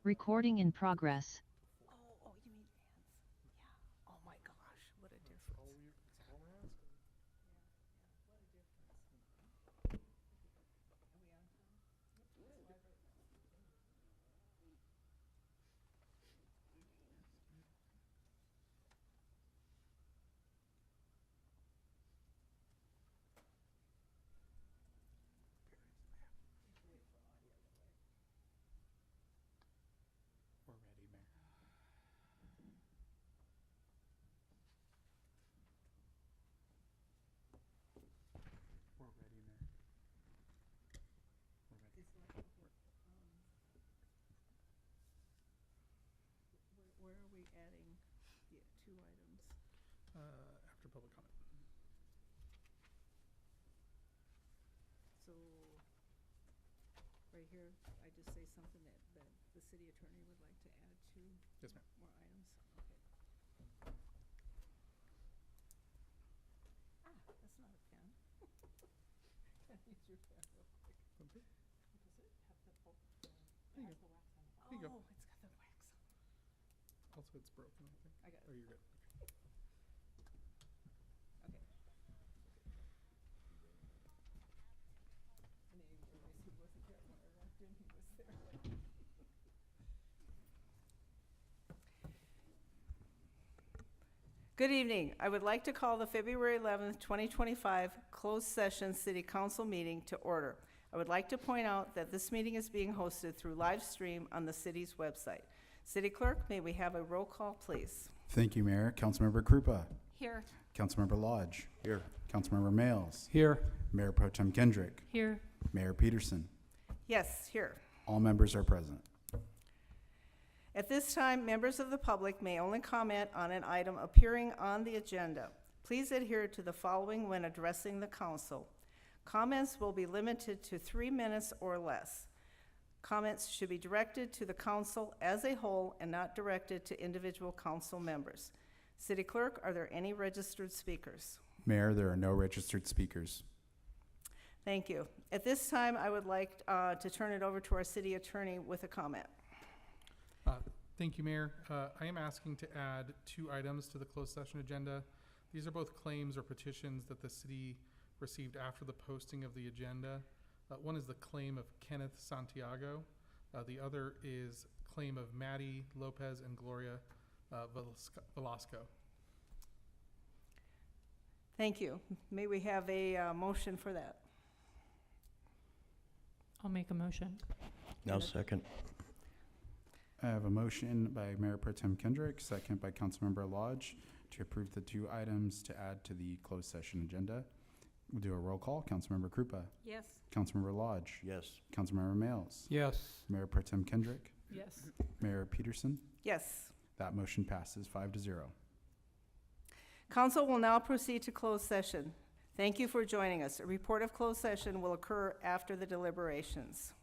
Recording in progress. Oh, you mean ants? Yeah. Oh my gosh, what a difference. We're ready, Mayor. We're ready, Mayor. We're ready. Where are we adding the two items? After public comment. So, right here, I just say something that the city attorney would like to add to? Yes, ma'am. More items, okay. That's not a pen. Can I use your pen real quick? Okay. Does it have the, There you go. the wax on it? There you go. Oh, it's got the wax on it. Also, it's broken, I think. I got it. Oh, you're good. Okay. And then you realize he wasn't there when I walked in, he was there. Good evening. I would like to call the February 11th, 2025 closed session city council meeting to order. I would like to point out that this meeting is being hosted through live stream on the city's website. City Clerk, may we have a roll call, please? Thank you, Mayor. Councilmember Krupa. Here. Councilmember Lodge. Here. Councilmember Males. Here. Mayor Pro Tem Kendrick. Here. Mayor Peterson. Yes, here. All members are present. At this time, members of the public may only comment on an item appearing on the agenda. Please adhere to the following when addressing the council. Comments will be limited to 3 minutes or less. Comments should be directed to the council as a whole and not directed to individual council members. City Clerk, are there any registered speakers? Mayor, there are no registered speakers. Thank you. At this time, I would like to turn it over to our city attorney with a comment. Thank you, Mayor. I am asking to add 2 items to the closed session agenda. These are both claims or petitions that the city received after the posting of the agenda. One is the claim of Kenneth Santiago. The other is claim of Maddie Lopez and Gloria Velasco. Thank you. May we have a motion for that? I'll make a motion. Now second. I have a motion by Mayor Pro Tem Kendrick, second by Councilmember Lodge, to approve the 2 items to add to the closed session agenda. We'll do a roll call. Councilmember Krupa. Yes. Councilmember Lodge. Yes. Councilmember Males. Yes. Mayor Pro Tem Kendrick. Yes. Mayor Peterson. Yes. That motion passes 5-0. Council will now proceed to closed session. Thank you for joining us. A report of closed session will occur after the deliberations.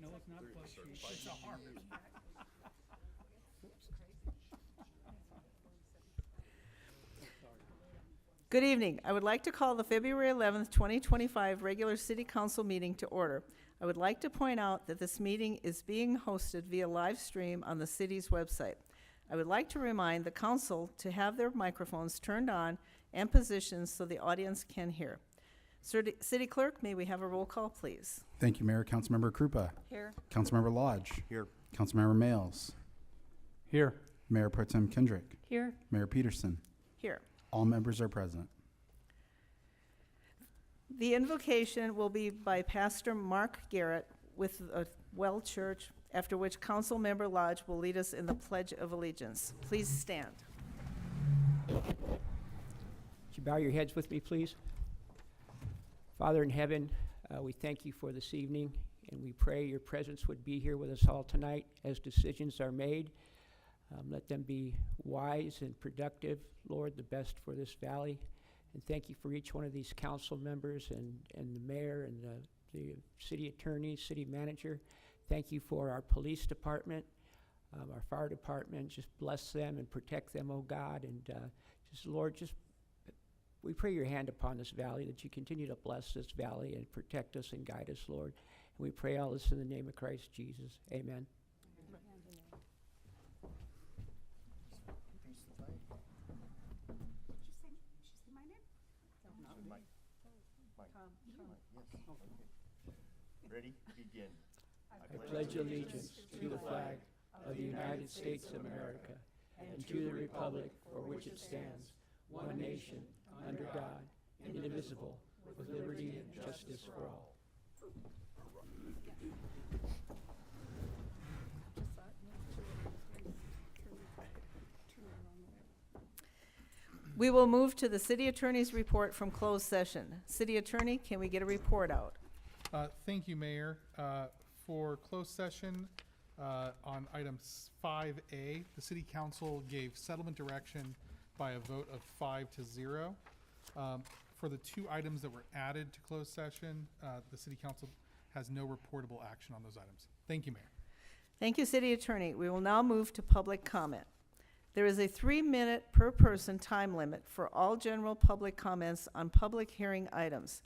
No, it's not butt cheeks, it's a heart. Good evening. I would like to call the February 11th, 2025 regular city council meeting to order. I would like to point out that this meeting is being hosted via live stream on the city's website. I would like to remind the council to have their microphones turned on and positioned so the audience can hear. City Clerk, may we have a roll call, please? Thank you, Mayor. Councilmember Krupa. Here. Councilmember Lodge. Here. Councilmember Males. Here. Mayor Pro Tem Kendrick. Here. Mayor Peterson. Here. All members are present. The invocation will be by Pastor Mark Garrett with the Well Church, after which Council Member Lodge will lead us in the Pledge of Allegiance. Please stand. Would you bow your heads with me, please? Father in heaven, we thank you for this evening, and we pray your presence would be here with us all tonight as decisions are made. Let them be wise and productive, Lord, the best for this valley. And thank you for each one of these council members and the mayor and the city attorney, city manager. Thank you for our police department, our fire department. Just bless them and protect them, oh God. And Lord, we pray your hand upon this valley, that you continue to bless this valley and protect us and guide us, Lord. And we pray all this in the name of Christ Jesus. Amen. Ready? Begin. I pledge allegiance to the flag of the United States of America and to the republic for which it stands, one nation, under God, indivisible, with liberty and justice for all. We will move to the city attorney's report from closed session. City attorney, can we get a report out? Thank you, Mayor. For closed session, on item 5A, the city council gave settlement direction by a vote of 5-0. For the two items that were added to closed session, the city council has no reportable action on those items. Thank you, Mayor. Thank you, city attorney. We will now move to public comment. There is a 3-minute per person time limit for all general public comments on public hearing items.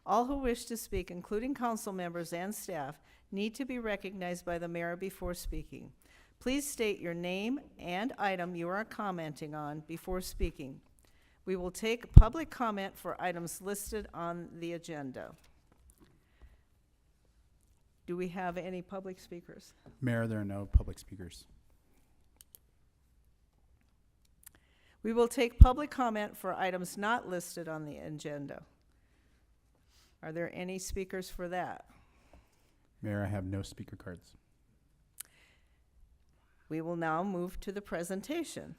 All who wish to speak, including council members and staff, need to be recognized by the mayor before speaking. Please state your name and item you are commenting on before speaking. We will take public comment for items listed on the agenda. Do we have any public speakers? Mayor, there are no public speakers. We will take public comment for items not listed on the agenda. Are there any speakers for that? Mayor, I have no speaker cards. We will now move to the presentation.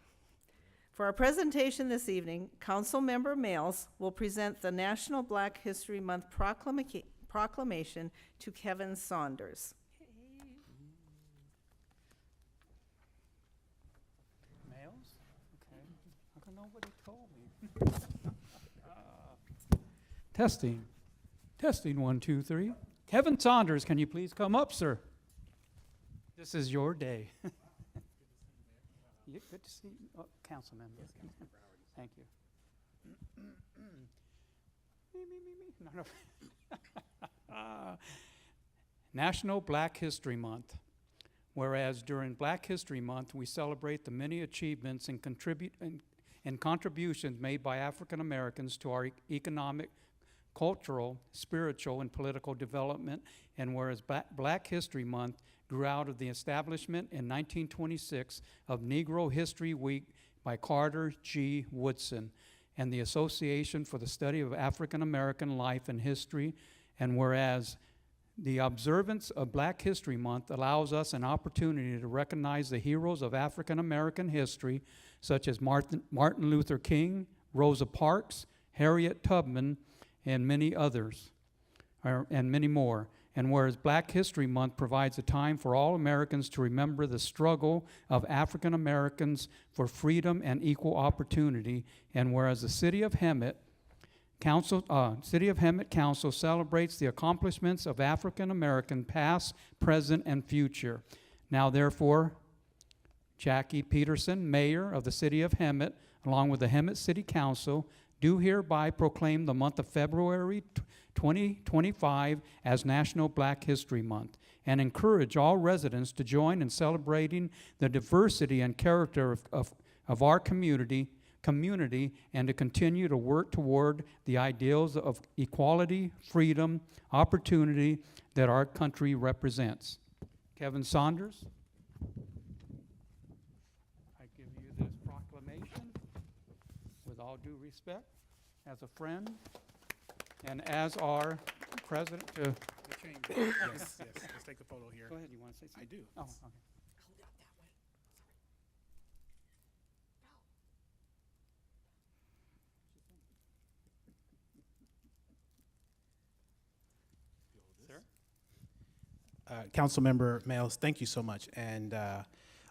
For our presentation this evening, Councilmember Males will present the National Black History Month proclamation to Kevin Saunders. Males? Okay. I don't know what he told me. Testing. Testing, 1, 2, 3. Kevin Saunders, can you please come up, sir? This is your day. Good to see you. Oh, council member. Thank you. Me. No. National Black History Month. Whereas during Black History Month, we celebrate the many achievements and contributions made by African Americans to our economic, cultural, spiritual, and political development, and whereas Black History Month grew out of the establishment in 1926 of Negro History Week by Carter G. Woodson and the Association for the Study of African American Life and History, and whereas the observance of Black History Month allows us an opportunity to recognize the heroes of African American history, such as Martin Luther King, Rosa Parks, Harriet Tubman, and many others. and many more. And whereas Black History Month provides a time for all Americans to remember the struggle of African Americans for freedom and equal opportunity, and whereas the City of Hemet Council celebrates the accomplishments of African American past, present, and future. Now therefore, Jackie Peterson, Mayor of the City of Hemet, along with the Hemet City Council, do hereby proclaim the month of February 2025 as National Black History Month, and encourage all residents to join in celebrating the diversity and character of our community, and to continue to work toward the ideals of equality, freedom, opportunity that our country represents. Kevin Saunders, I give you this proclamation with all due respect, as a friend, and as our president to... The chamber. Yes, let's take a photo here. Go ahead, you want to say I something? do. Oh, okay. Councilmember Males, thank you so much. And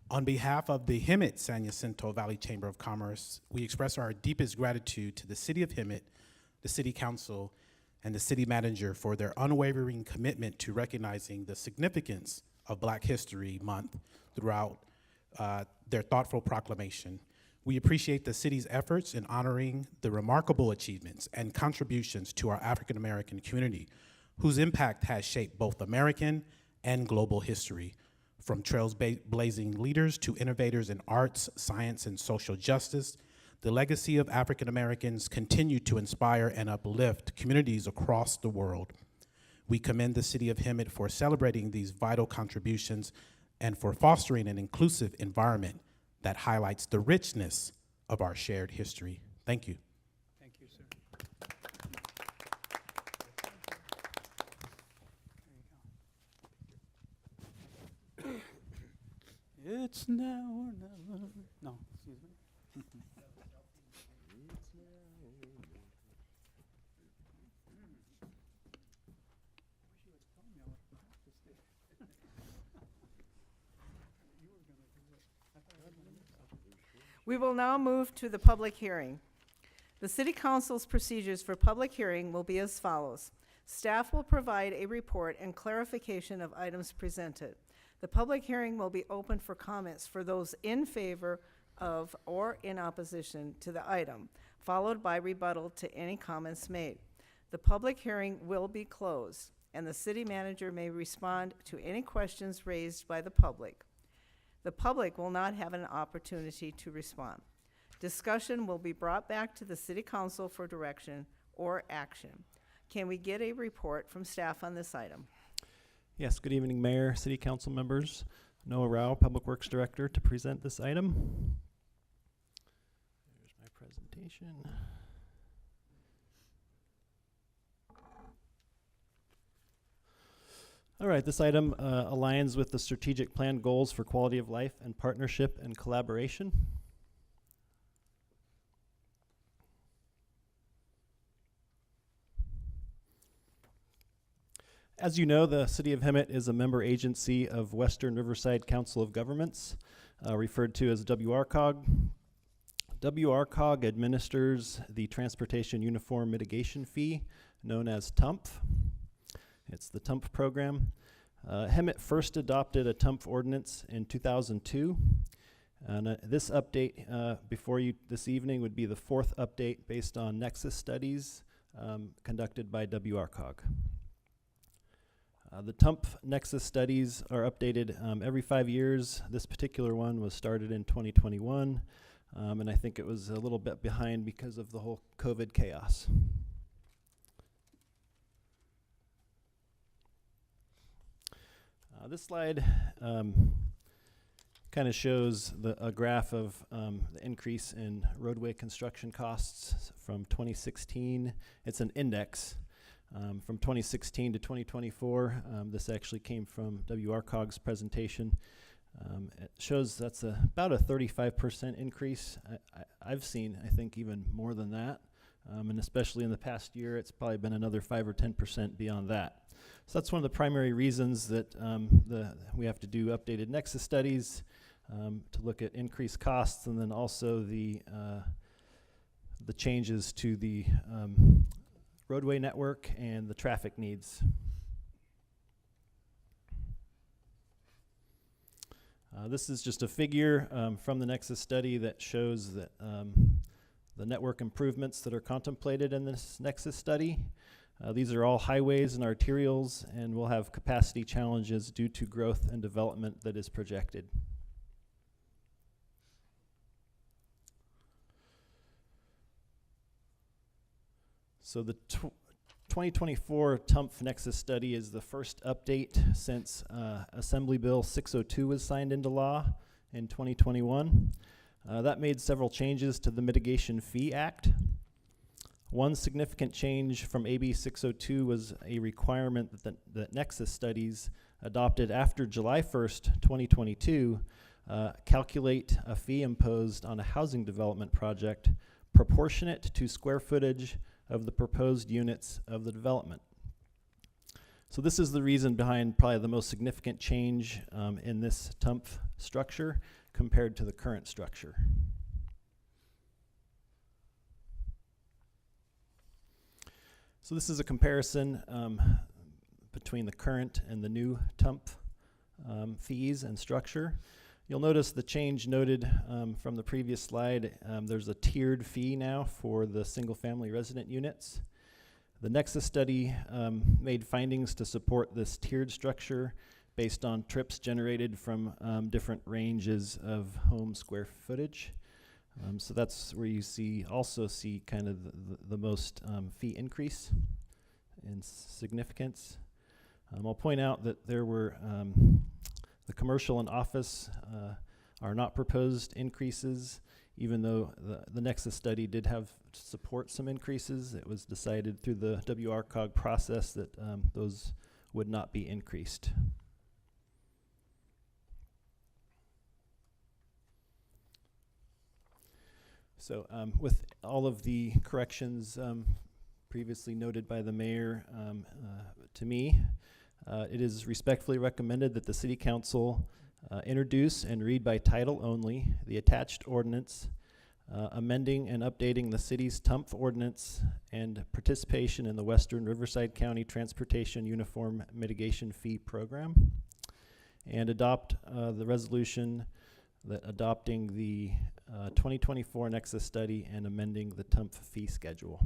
on behalf of the Hemet San Jacinto Valley Chamber of Commerce, we express our deepest gratitude to the City of Hemet, the City Council, and the City Manager for their unwavering commitment to recognizing the significance of Black History Month throughout their thoughtful proclamation. We appreciate the city's efforts in honoring the remarkable achievements and contributions to our African American community, whose impact has shaped both American and global history, from trailblazing leaders to innovators in arts, science, and social justice. The legacy of African Americans continue to inspire and uplift communities across the world. We commend the City of Hemet for celebrating these vital contributions and for fostering an inclusive environment that highlights the richness of our shared history. Thank you. Thank you, sir. There you go. It's now or never. No, excuse me. We will now move to the public hearing. The City Council's procedures for public hearing will be as follows. Staff will provide a report and clarification of items presented. The public hearing will be open for comments for those in favor of or in opposition to the item, followed by rebuttal to any comments made. The public hearing will be closed, and the city manager may respond to any questions raised by the public. The public will not have an opportunity to respond. Discussion will be brought back to the City Council for direction or action. Can we get a report from staff on this item? Yes, good evening, Mayor, City Council members. Noah Rao, Public Works Director, to present this item. There's my presentation. All right, this item aligns with the strategic plan goals for quality of life and partnership and collaboration. As you know, the City of Hemet is a member agency of Western Riverside Council of Governments, referred to as WRCOG. WRCOG administers the Transportation Uniform Mitigation Fee, known as TUMF. It's the TUMF program. Hemet first adopted a TUMF ordinance in 2002. And this update before you this evening would be the fourth update based on Nexus studies conducted by WRCOG. The TUMF Nexus studies are updated every 5 years. This particular one was started in 2021, and I think it was a little bit behind because of the whole COVID chaos. This slide kind of shows a graph of the increase in roadway construction costs from 2016. It's an index. From 2016 to 2024, this actually came from WRCOG's presentation. It shows that's about a 35% increase. I've seen, I think, even more than that. And especially in the past year, it's probably been another 5 or 10% beyond that. So that's one of the primary reasons that we have to do updated nexus studies to look at increased costs, and then also the changes to the roadway network and the traffic needs. This is just a figure from the Nexus study that shows that the network improvements that are contemplated in this Nexus study. These are all highways and arterials, and will have capacity challenges due to growth and development that is projected. So the 2024 TUMF Nexus study is the first update since Assembly Bill 602 was signed into law in 2021. That made several changes to the Mitigation Fee Act. One significant change from AB 602 was a requirement that Nexus studies adopted after July 1st, 2022, calculate a fee imposed on a housing development project proportionate to square footage of the proposed units of the development. So this is the reason behind probably the most significant change in this TUMF structure compared to the current structure. So this is a comparison between the current and the new TUMF fees and structure. You'll notice the change noted from the previous slide. There's a tiered fee now for the single-family resident units. The Nexus study made findings to support this tiered structure based on trips generated from different ranges of home square footage. So that's where you also see kind of the most fee increase in significance. I'll point out that there were the commercial and office are not proposed increases, even though the Nexus study did have support some increases. It was decided through the WRCOG process that those would not be increased. So with all of the corrections previously noted by the mayor to me, it is respectfully recommended that the City Council introduce and read by title only the attached ordinance amending and updating the city's TUMF ordinance and participation in the Western Riverside County Transportation Uniform Mitigation Fee Program, and adopt the resolution that adopting the 2024 Nexus study and amending the TUMF fee schedule.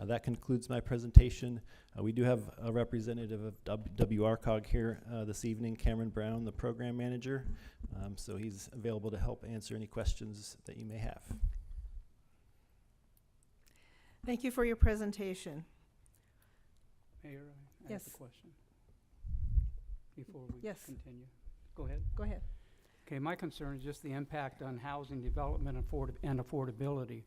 That concludes my presentation. We do have a representative of WRCOG here this evening, Cameron Brown, the program manager. So he's available to help answer any questions that you may have. Thank you for your presentation. Mayor, I Yes. have a question before we Yes. continue. Go ahead. Go ahead. Okay, my concern is just the impact on housing development and affordability.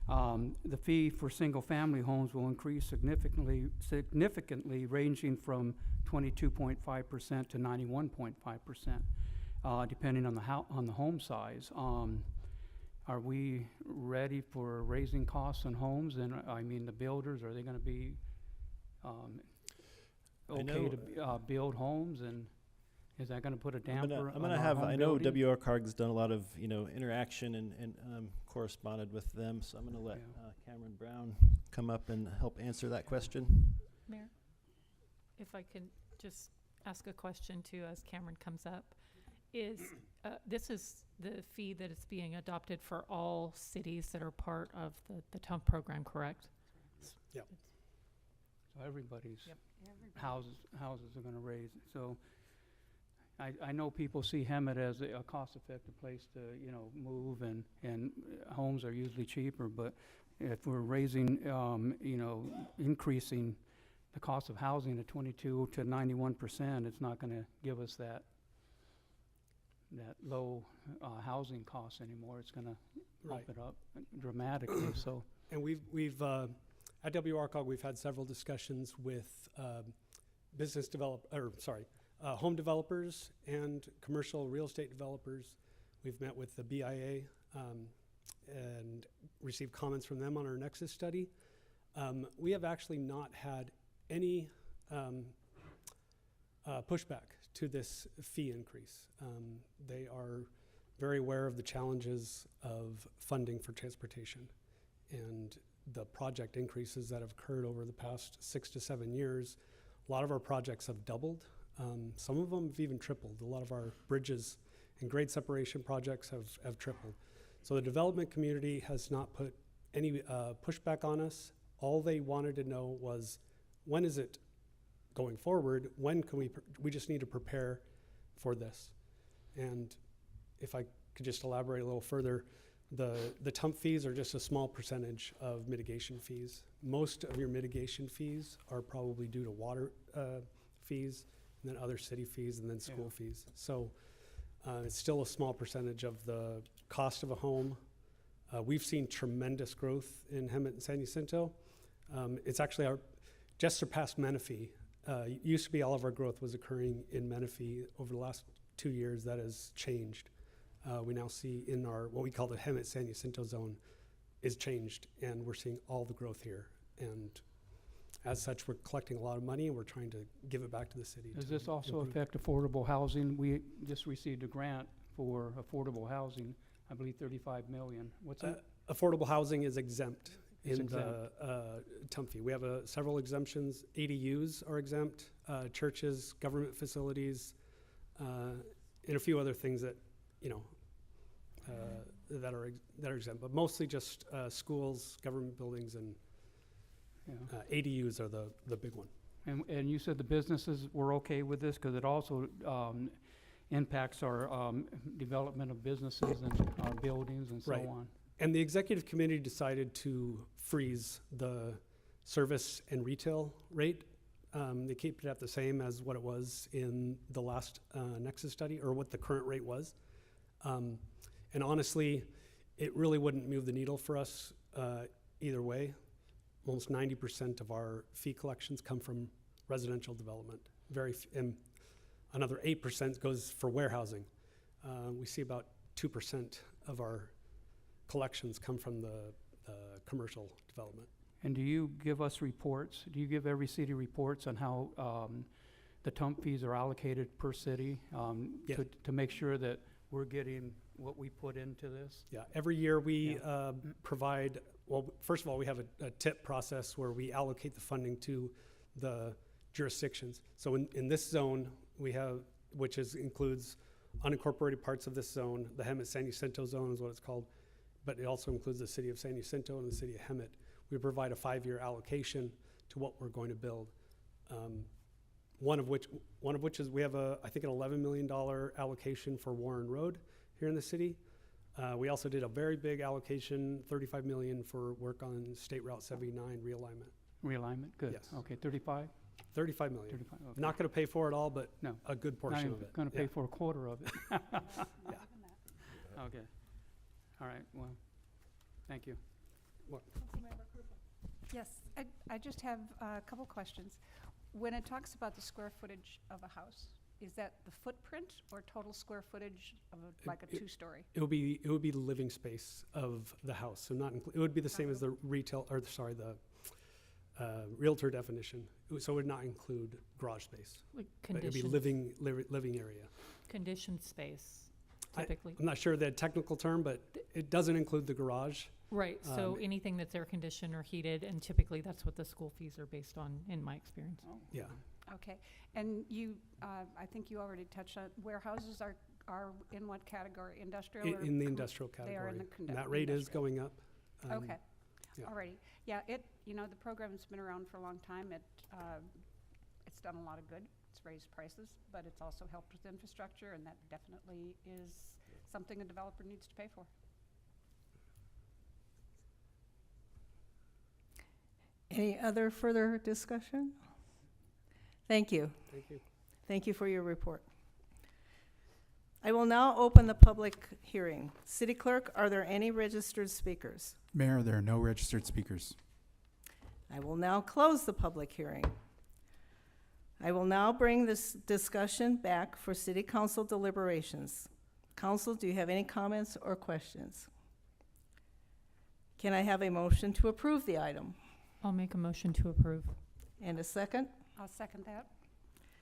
The fee for single-family homes will increase significantly, ranging from 22.5% to 91.5%, depending on the home size. Are we ready for raising costs on homes? And I mean, the builders, are they going to be okay to build homes? And is that going to put a damper on our home I know building? WRCOG's done a lot of interaction and corresponded with them, so I'm going to let Cameron Brown come up and help answer that question. Mayor, if I could just ask a question too as Cameron comes up, this is the fee that is being adopted for all cities that are part of the TUMF program, correct? Yep. So everybody's Yep. houses are going to raise. So I know people see Hemet as a cost-effective place to move, and homes are usually cheaper. But if we're raising, increasing the cost of housing to 22 to 91%, it's not going to give us that low housing costs anymore. It's going to bump it up dramatically. So, And we've at WRCOG, we've had several discussions with home developers and commercial real estate developers. We've met with the BIA and received comments from them on our Nexus study. We have actually not had any pushback to this fee increase. They are very aware of the challenges of funding for transportation and the project increases that have occurred over the past 6 to 7 years. A lot of our projects have doubled. Some of them have even tripled. A lot of our bridges and grade separation projects have tripled. So the development community has not put any pushback on us. All they wanted to know was, when is it going forward? When can we just need to prepare for this. And if I could just elaborate a little further, the TUMP fees are just a small percentage of mitigation fees. Most of your mitigation fees are probably due to water fees, and then other city fees, and then school fees. So it's still a small percentage of the cost of a home. We've seen tremendous growth in Hemet and San Jacinto. It's actually just surpassed Menifee. It used to be all of our growth was occurring in Menifee. Over the last 2 years, that has changed. We now see in our, what we call the Hemet San Jacinto zone, is changed, and we're seeing all the growth here. And as such, we're collecting a lot of money, and we're trying to give it back to the city. Does to this also improve. affect affordable housing? We just received a grant for affordable housing, I believe 35 million. What's that? Affordable housing is exempt It's in the TUMP fee. We have several exemptions. ADUs are exempt, churches, government facilities, and a few other things that, that are exempt, but mostly just schools, government buildings, and ADUs are the big one. And you said the businesses were okay with this because it also impacts our development of businesses and our buildings and so Right. on. And the executive committee decided to freeze the service and retail rate. They keep it at the same as what it was in the last Nexus study, or what the current rate was. And honestly, it really wouldn't move the needle for us either way. Almost 90% of our fee collections come from residential development. And another 8% goes for warehousing. We see about 2% of our collections come from the commercial development. And do you give us reports? Do you give every city reports on how the TUMP fees are allocated per city Yeah. to make sure that we're getting what we put into this? Yeah, every year we provide, well, first of all, we have a TIP process where we allocate the funding to the jurisdictions. So in this zone, we have, which includes unincorporated parts of this zone, the Hemet San Jacinto zone is what it's called, but it also includes the city of San Jacinto and the city of Hemet. We provide a 5-year allocation to what we're going to build. One of which is, we have I think an $11 million allocation for Warren Road here in the city. We also did a very big allocation, $35 million for work on State Route 79 realignment. Realignment, good. Yes. Okay, 35? 35 million. 35, okay. Not gonna pay for it all, but No. a good Not portion even of it. gonna pay Yeah. for a quarter of it. Yeah. Okay. All right, well, thank you. Yes, I just have a couple questions. When it talks about the square footage of a house, is that the footprint or total square footage of like a two-story? It would be the living space of the house, so it would be the same as the retail, or sorry, the realtor definition. So it would not include garage space. Like But it'd be conditioned, living area. conditioned space typically. I'm not sure the technical term, but it doesn't include the garage. Right, so anything that's air conditioned or heated, and typically that's what the school fees are based on, in my experience. Yeah. Okay, and you, I think you already touched on, warehouses are in what category, industrial or? In the industrial They are in category. the And that rate is industrial. going up. Okay, yeah. alrighty. Yeah, the program's been around for a long time. It's done a lot of good. It's raised prices, but it's also helped with infrastructure, and that definitely is something a developer needs to pay for. Any other further discussion? Thank you. Thank you. Thank you for your report. I will now open the public hearing. City Clerk, are there any registered speakers? Mayor, there are no registered speakers. I will now close the public hearing. I will now bring this discussion back for City Council deliberations. Council, do you have any comments or questions? Can I have a motion to approve the item? I'll make a motion to approve. And a second? I'll second that.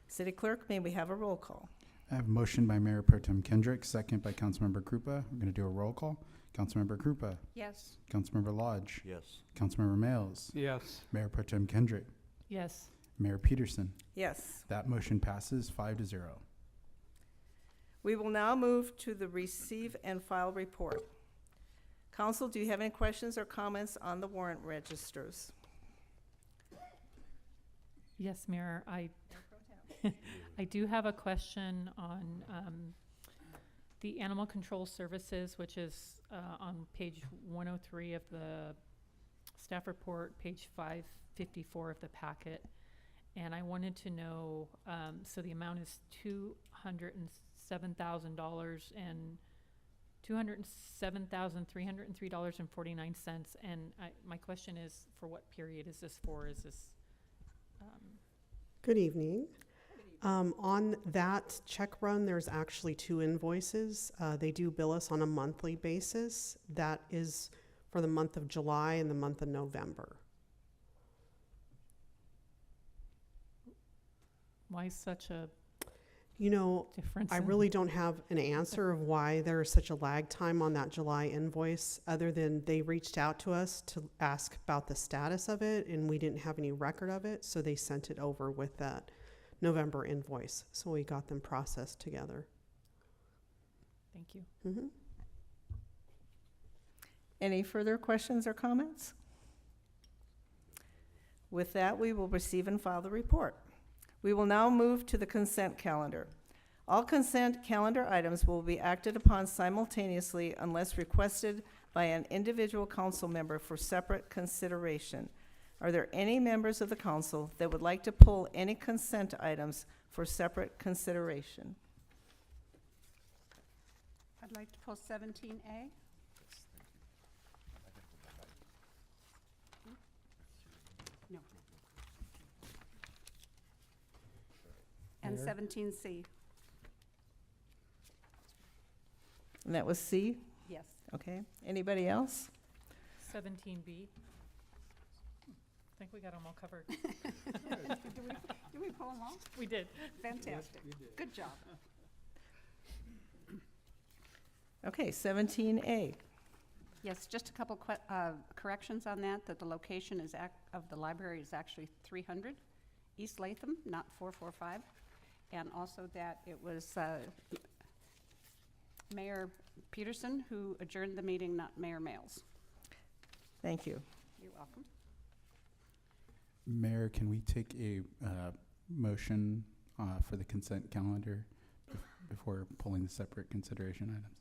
City Clerk, may we have a roll call? I have a motion by Mayor Pro Tem Kendrick, second by Councilmember Krupa. We're gonna do a roll call. Councilmember Krupa, Yes. Councilmember Lodge, Yes. Councilmember Mails, Yes. Mayor Pro Tem Kendrick, Yes. Mayor Peterson. Yes. That motion passes 5-0. We will now move to the receive and file report. Council, do you have any questions or comments on the warrant registers? Yes, Mayor, I do have a question on the Animal Control Services, which is on page 103 of the staff report, page 554 of the packet. And I wanted to know, so the amount is $207,000 and $207,303.49. And my question is, for what period is this for? Is this, Good evening. On that check run, there's actually 2 invoices. They do bill us on a monthly basis. That is for the month of July and the month of November. why such a You know, difference? I in- really don't have an answer of why there is such a lag time on that July invoice, other than they reached out to us to ask about the status of it, and we didn't have any record of it, so they sent it over with that November invoice. So we got them processed together. Thank you. Mm-hmm. Any further questions or comments? With that, we will receive and file the report. We will now move to the consent calendar. All consent calendar items will be acted upon simultaneously unless requested by an individual council member for separate consideration. Are there any members of the council that would like to pull any consent items for separate consideration? I'd like to pull 17A. No. And Mayor? 17C. And that was C? Yes. Okay. Anybody else? 17B. I think we got them all covered. Did we pull them all? We did. Fantastic. Good job. Okay, 17A. Yes, just a couple corrections on that, that the location is of the library is actually 300 East Latham, not 445. And also that it was Mayor Peterson who adjourned the meeting, not Mayor Mails. Thank you. You're welcome. Mayor, can we take a motion for the consent calendar before pulling the separate consideration items?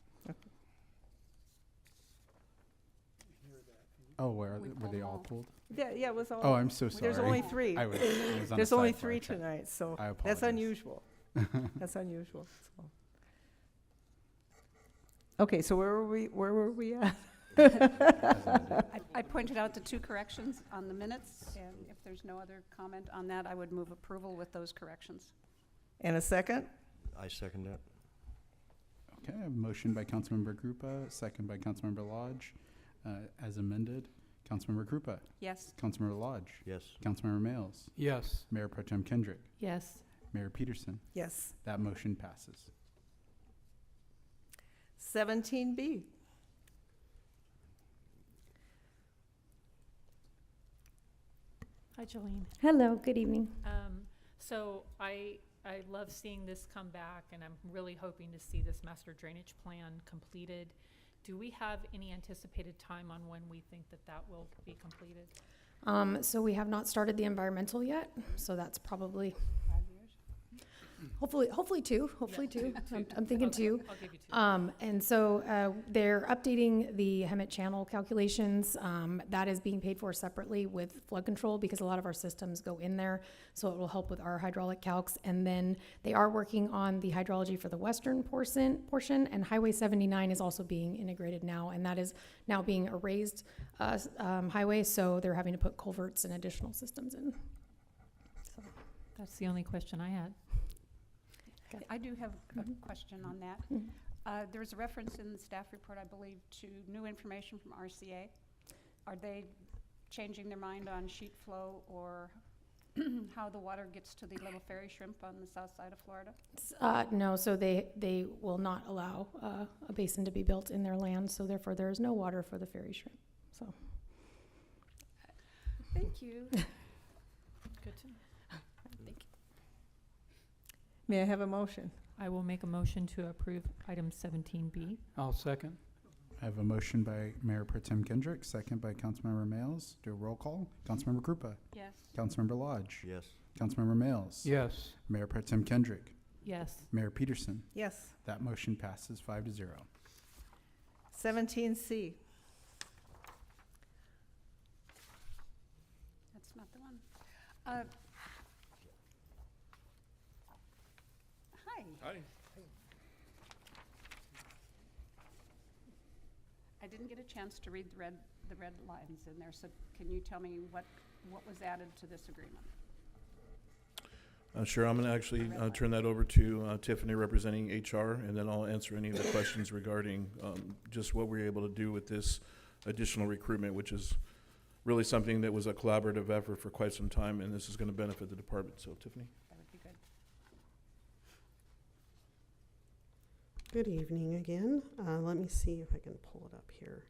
Oh, were We they pulled they them all all. pulled? Yeah, it was all. Oh, I'm so sorry. There's only 3. I was on There's a only sidebar 3 check. tonight, so I that's apologize. unusual. That's unusual. So. Okay, so where were we at? I pointed out the 2 corrections on the minutes, and if there's no other comment on that, I would move approval with those corrections. And a second? I second that. Okay, I have a motion by Councilmember Krupa, second by Councilmember Lodge, as amended. Councilmember Krupa, Yes. Councilmember Lodge, Yes. Councilmember Mails, Yes. Mayor Pro Tem Kendrick, Yes. Mayor Peterson. Yes. That motion passes. 17B. Hi, Jolene. Hello, good evening. So I love seeing this come back, and I'm really hoping to see this master drainage plan completed. Do we have any anticipated time on when we think that that will be completed? So we have not started the environmental yet, so that's probably, 5 years? hopefully two. I'm thinking Okay, 2. I'll give you 2. And so they're updating the Hemet channel calculations. That is being paid for separately with flood control because a lot of our systems go in there. So it will help with our hydraulic calcs. And then they are working on the hydrology for the western portion, and Highway 79 is also being integrated now, and that is now being a raised highway, so they're having to put culverts and additional systems in. So, That's the only question I had. I do have a question on that. Mhm. There was a reference in the staff report, I believe, to new information from RCA. Are they changing their mind on sheet flow or how the water gets to the little ferry shrimp on the south side of Florida? No, so they will not allow a basin to be built in their land, so therefore there is no water for the ferry shrimp. So Thank you. Good to know. thank you. May I have a motion? I will make a motion to approve item 17B. I'll second. I have a motion by Mayor Pro Tem Kendrick, second by Councilmember Mails. Do a roll call. Councilmember Krupa. Yes. Councilmember Lodge. Yes. Councilmember Mails. Yes. Mayor Pro Tem Kendrick. Yes. Mayor Peterson. Yes. That motion passes 5-0. 17C. That's not the one. Hi. Hi. I didn't get a chance to read the red lines in there, so can you tell me what was added to this agreement? Sure, I'm going to actually turn that over to Tiffany representing HR, and then I'll answer any of the questions regarding just what we were able to do with this additional recruitment, which is really something that was a collaborative effort for quite some time, and this is going to benefit the department. So, Tiffany? That would be good. Good evening again. Let me see if I can pull it up here.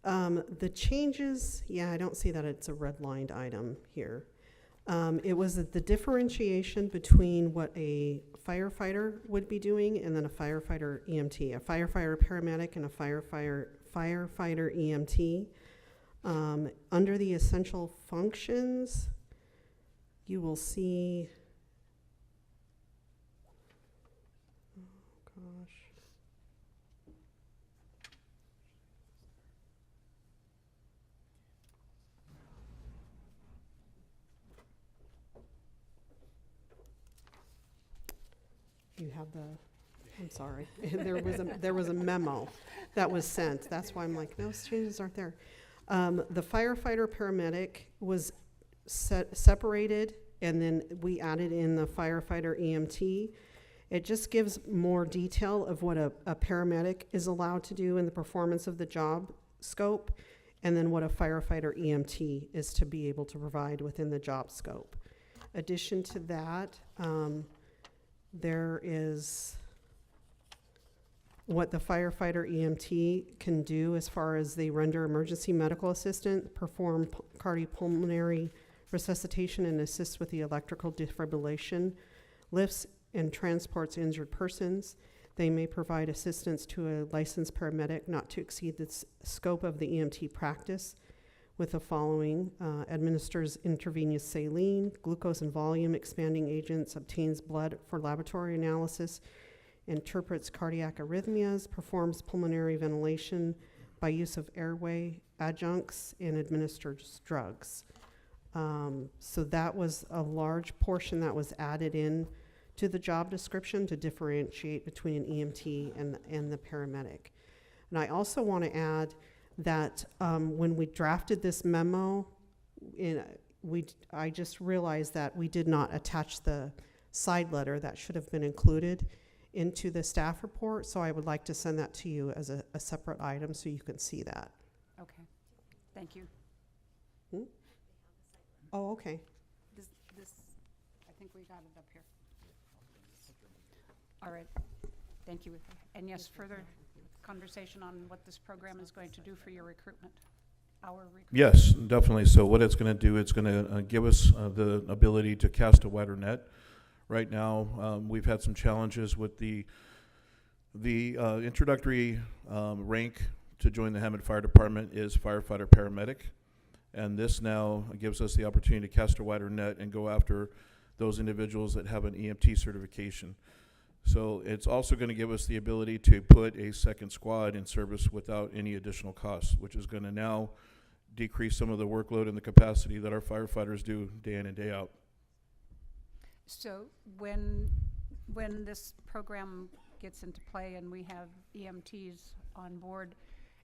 The changes, yeah, I don't see that it's a redlined item here. It was the differentiation between what a firefighter would be doing and then a firefighter EMT, a firefighter paramedic and a firefighter EMT. Under the essential functions, you will see, oh gosh. You have the, I'm sorry, there was a memo that was sent. That's why I'm like, no, changes aren't there. The firefighter paramedic was separated, and then we added in the firefighter EMT. It just gives more detail of what a paramedic is allowed to do in the performance of the job scope, and then what a firefighter EMT is to be able to provide within the job scope. Addition to that, there is what the firefighter EMT can do as far as they render emergency medical assistance, perform cardiopulmonary resuscitation, and assist with the electrical defibrillation, lifts and transports injured persons. They may provide assistance to a licensed paramedic not to exceed the scope of the EMT practice with the following: administers intravenous saline, glucose and volume expanding agents, obtains blood for laboratory analysis, interprets cardiac arrhythmias, performs pulmonary ventilation by use of airway adjuncts, and administers drugs. So that was a large portion that was added in to the job description to differentiate between an EMT and the paramedic. And I also want to add that when we drafted this memo, I just realized that we did not attach the side letter that should have been included into the staff report, so I would like to send that to you as a separate item so you can see that. Okay, thank you. Oh, okay. This, I think we got it up here. All right, thank you. And yes, further conversation on what this program is going to do for your recruitment, our recruitment. Yes, definitely. So what it's going to do, it's going to give us the ability to cast a wider net. Right now, we've had some challenges with the introductory rank to join the Hammond Fire Department is firefighter paramedic. And this now gives us the opportunity to cast a wider net and go after those individuals that have an EMT certification. So it's also going to give us the ability to put a second squad in service without any additional costs, which is going to now decrease some of the workload and the capacity that our firefighters do day in and day out. So when this program gets into play and we have EMTs on board,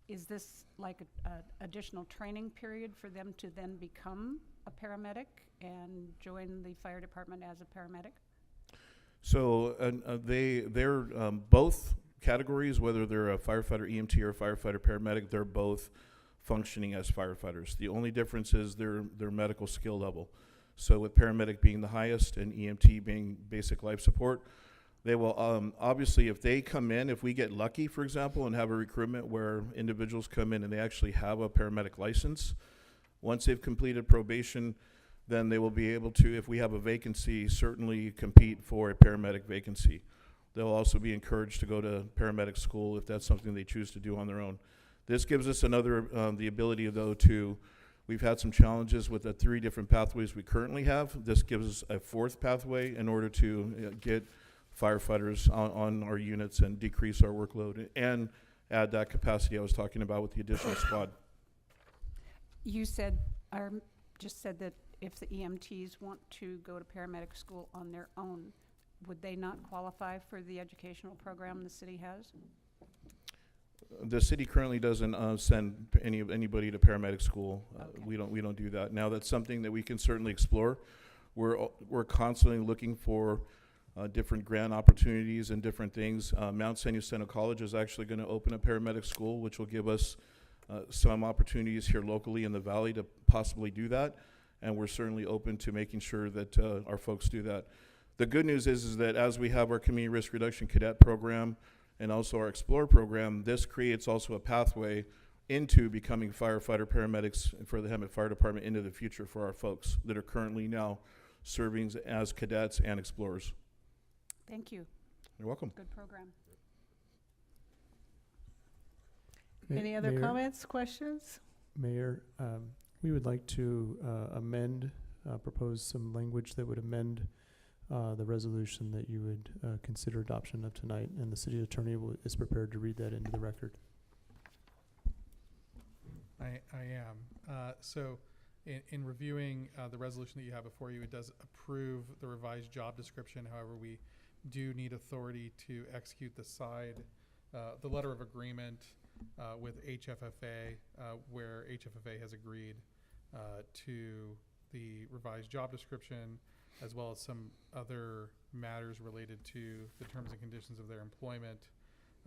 is this like a additional training period for them to then become a paramedic and join the fire department as a paramedic? So they're both categories, whether they're a firefighter EMT or a firefighter paramedic, they're both functioning as firefighters. The only difference is their medical skill level. So with paramedic being the highest and EMT being basic life support, they will, obviously, if they come in, if we get lucky, for example, and have a recruitment where individuals come in and they actually have a paramedic license, once they've completed probation, then they will be able to, if we have a vacancy, certainly compete for a paramedic vacancy. They'll also be encouraged to go to paramedic school if that's something they choose to do on their own. This gives us another, the ability, though, to, we've had some challenges with the 3 different pathways we currently have. This gives us a 4th pathway in order to get firefighters on our units and decrease our workload and add that capacity I was talking about with the additional squad. You said, or just said that if the EMTs want to go to paramedic school on their own, would they not qualify for the educational program the city has? The city currently doesn't send anybody to paramedic school. Okay. We don't do that. Now, that's something that we can certainly explore. We're constantly looking for different grant opportunities and different things. Mount San Jacinto College is actually going to open a paramedic school, which will give us some opportunities here locally in the valley to possibly do that. And we're certainly open to making sure that our folks do that. The good news is that as we have our community risk reduction cadet program and also our Explore program, this creates also a pathway into becoming firefighter paramedics for the Hemet Fire Department into the future for our folks that are currently now serving as cadets and explorers. Thank you. You're welcome. Good program. Any other comments, questions? Mayor, we would like to propose some language that would amend the resolution that you would consider adoption of tonight, and the city attorney is prepared to read that into the record. I am. So in reviewing the resolution that you have before you, it does approve the revised job description. However, we do need authority to execute the letter of agreement with HFFA, where HFFA has agreed to the revised job description, as well as some other matters related to the terms and conditions of their employment,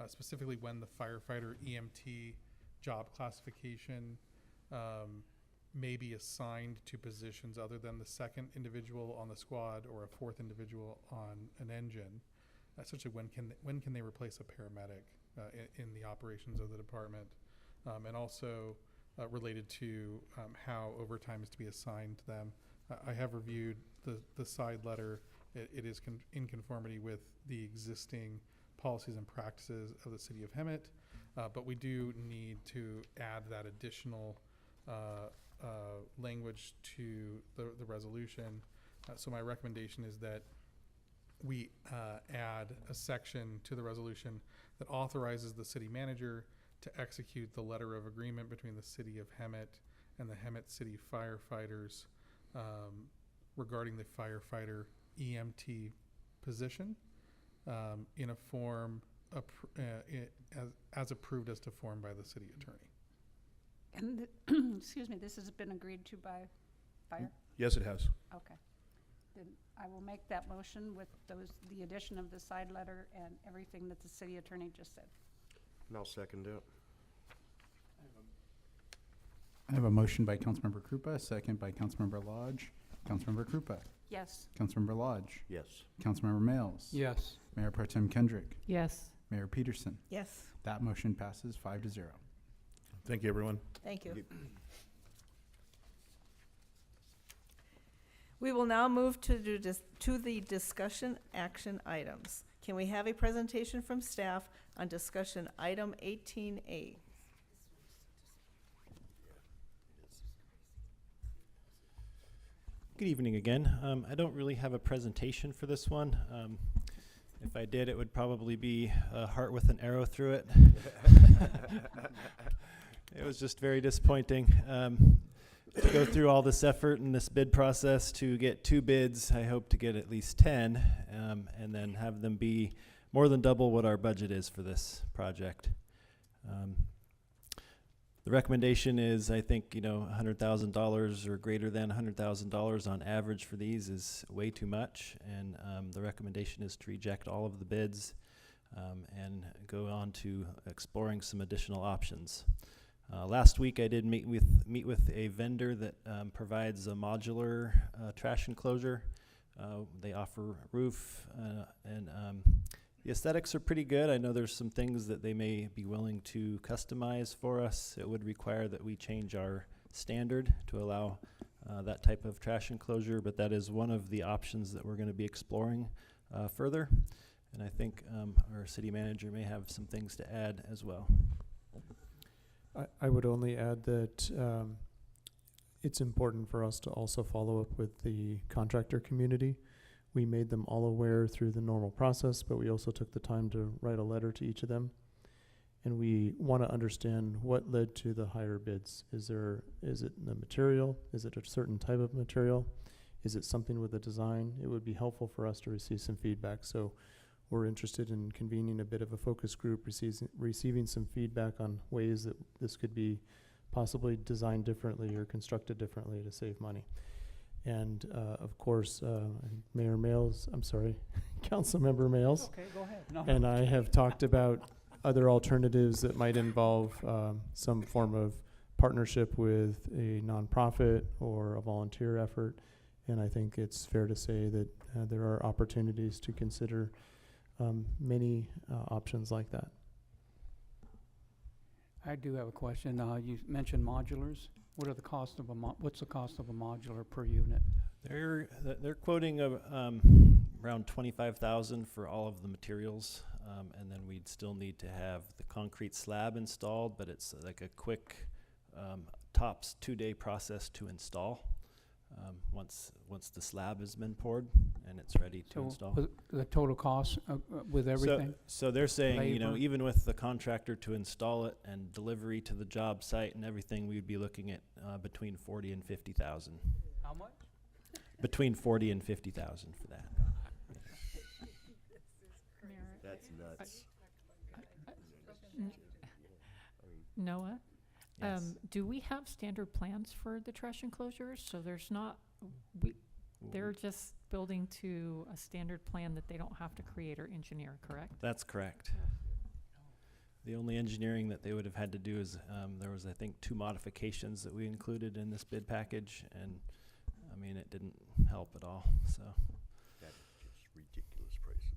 specifically when the firefighter EMT job classification may be assigned to positions other than the 2nd individual on the squad or a 4th individual on an engine. Essentially, when can they replace a paramedic in the operations of the department, and also related to how overtime is to be assigned to them. I have reviewed the side letter. It is in conformity with the existing policies and practices of the city of Hemet, but we do need to add that additional language to the resolution. So my recommendation is that we add a section to the resolution that authorizes the city manager to execute the letter of agreement between the city of Hemet and the Hemet City firefighters regarding the firefighter EMT position in a form as approved as to form by the city attorney. And, excuse me, this has been agreed to by fire? Yes, it has. Okay. Then I will make that motion with the addition of the side letter and everything that the city attorney just said. And I'll second it. I have a motion by Councilmember Krupa, second by Councilmember Lodge. Councilmember Krupa. Yes. Councilmember Lodge. Yes. Councilmember Mails. Yes. Mayor Pro Tem Kendrick. Yes. Mayor Peterson. Yes, That motion passes 5-0. Thank you, everyone. thank you. We will now move to the discussion action items. Can we have a presentation from staff on discussion item 18A? Good evening again. I don't really have a presentation for this one. If I did, it would probably be a heart with an arrow through it. It was just very disappointing. To go through all this effort and this bid process to get 2 bids, I hope to get at least 10, and then have them be more than double what our budget is for this project. The recommendation is, I think, $100,000 or greater than $100,000 on average for these is way too much, and the recommendation is to reject all of the bids and go on to exploring some additional options. Last week, I did meet with a vendor that provides a modular trash enclosure. They offer roof, and the aesthetics are pretty good. I know there's some things that they may be willing to customize for us. It would require that we change our standard to allow that type of trash enclosure, but that is one of the options that we're going to be exploring further. And I think our city manager may have some things to add as well. I would only add that it's important for us to also follow up with the contractor community. We made them all aware through the normal process, but we also took the time to write a letter to each of them. And we want to understand what led to the higher bids. Is it the material? Is it a certain type of material? Is it something with a design? It would be helpful for us to receive some feedback. So we're interested in convening a bit of a focus group, receiving some feedback on ways that this could be possibly designed differently or constructed differently to save money. And of course, Mayor Males, Councilmember Males. Okay, go ahead. No. And I have talked about other alternatives that might involve some form of partnership with a nonprofit or a volunteer effort. And I think it's fair to say that there are opportunities to consider many options like that. I do have a question. You mentioned modulars. What are the cost of what's the cost of a modular per unit? They're quoting around $25,000 for all of the materials, and then we'd still need to have the concrete slab installed, but it's like a quick tops 2-day process to install. Once the slab has been poured and it's ready to install. The total cost with everything? So they're saying, Labor? even with the contractor to install it and delivery to the job site and everything, we'd be looking at between $40,000 and $50,000. How much? Between $40,000 and $50,000 for that. That's nuts. Noah? Yes. Do we have standard plans for the trash enclosures? So there's not, they're just building to a standard plan that they don't have to create or engineer, correct? That's correct. The only engineering that they would have had to do is, there was, I think, 2 modifications that we included in this bid package, and I mean, it didn't help at all, so. That's just ridiculous prices.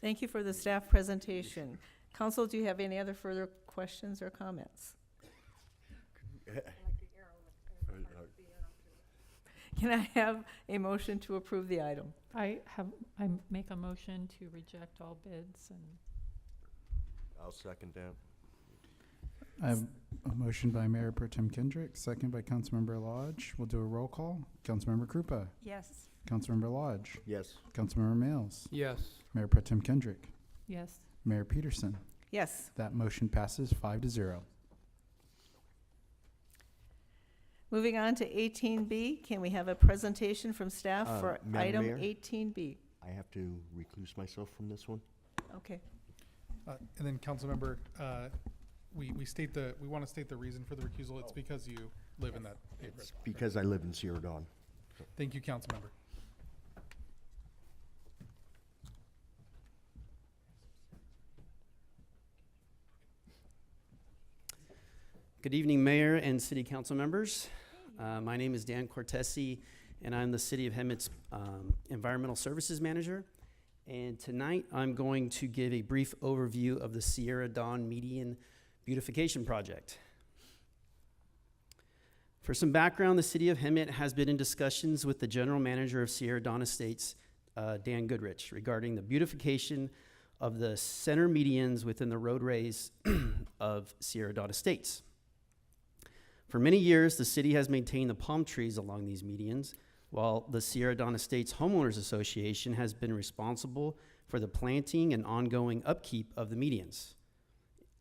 Thank you for the staff presentation. Council, do you have any other further questions or comments? Can I have a motion to approve the item? I make a motion to reject all bids and. I'll second that. I have a motion by Mayor Pro Tem Kendrick, second by Councilmember Lodge. We'll do a roll call. Councilmember Krupa. Yes. Councilmember Lodge. Yes. Councilmember Males. Yes. Mayor Pro Tem Kendrick. Yes. Mayor Peterson. Yes. That motion passes 5-0. Moving on to 18B, can we have a presentation from staff for Madam item Mayor? 18B? I have to recluse myself from this one. Okay. And then Councilmember, we want to state the reason for the recusal. It's because you live in that neighborhood. It's because I live in Sierra Dawn. Thank you, Councilmember. Good evening, Mayor and City Council members. My name is Dan Cortesi, and I'm the City of Hemet's Environmental Services Manager. And tonight, I'm going to give a brief overview of the Sierra Dawn Median Beautification Project. For some background, the City of Hemet has been in discussions with the General Manager of Sierra Dawn Estates, Dan Goodrich, regarding the beautification of the center medians within the roadways of Sierra Dawn Estates. For many years, the city has maintained the palm trees along these medians, while the Sierra Dawn Estates Homeowners Association has been responsible for the planting and ongoing upkeep of the medians.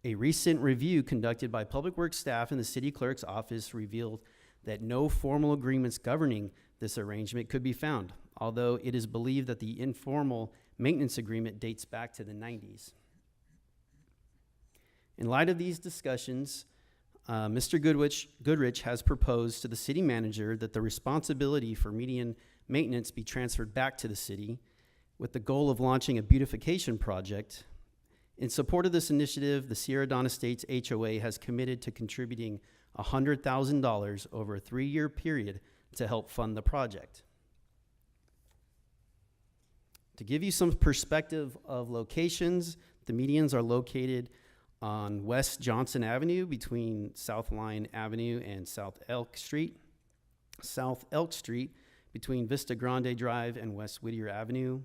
A recent review conducted by Public Works staff in the city clerk's office revealed that no formal agreements governing this arrangement could be found, although it is believed that the informal maintenance agreement dates back to the 90s. In light of these discussions, Mr. Goodrich has proposed to the city manager that the responsibility for median maintenance be transferred back to the city, with the goal of launching a beautification project In support of this initiative, the Sierra Dawn Estates HOA has committed to contributing $100,000 over a 3-year period to help fund the project. To give you some perspective of locations, the medians are located on West Johnson Avenue between South Line Avenue and South Elk Street, South Elk Street between Vista Grande Drive and West Whittier Avenue,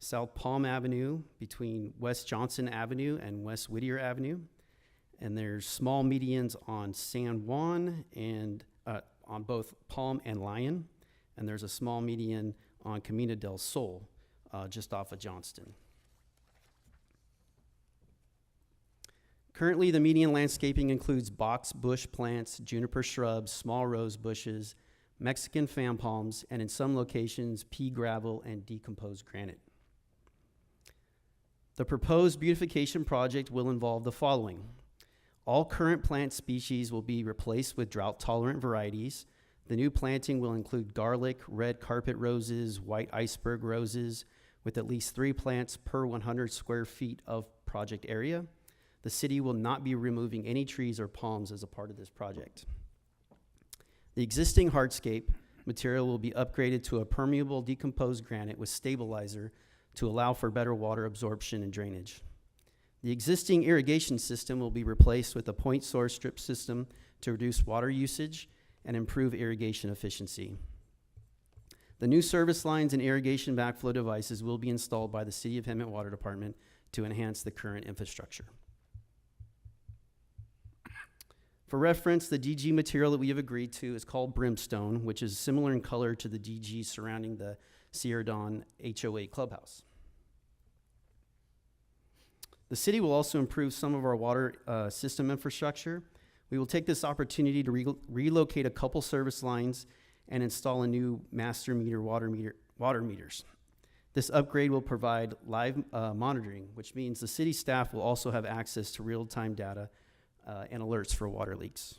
South Palm Avenue between West Johnson Avenue and West Whittier Avenue, and there's small medians on San Juan and on both Palm and Lyon, and there's a small median on Camino del Sol, just off of Johnston. Currently, the median landscaping includes box bush plants, juniper shrubs, small rose bushes, Mexican fan palms, and in some locations, pea gravel and decomposed granite. The proposed beautification project will involve the following. All current plant species will be replaced with drought-tolerant varieties. The new planting will include garlic, red carpet roses, white iceberg roses, with at least 3 plants per 100 square feet of project area. The city will not be removing any trees or palms as a part of this project. The existing hardscape material will be upgraded to a permeable decomposed granite with stabilizer to allow for better water absorption and drainage. The existing irrigation system will be replaced with a point source strip system to reduce water usage and improve irrigation efficiency. The new service lines and irrigation backflow devices will be installed by the City of Hemet Water Department to enhance the current infrastructure. For reference, the DG material that we have agreed to is called Brimstone, which is similar in color to the DG surrounding the Sierra Dawn HOA clubhouse. The city will also improve some of our water system infrastructure. We will take this opportunity to relocate a couple service lines and install a new master meter water meters. This upgrade will provide live monitoring, which means the city staff will also have access to real-time data and alerts for water leaks.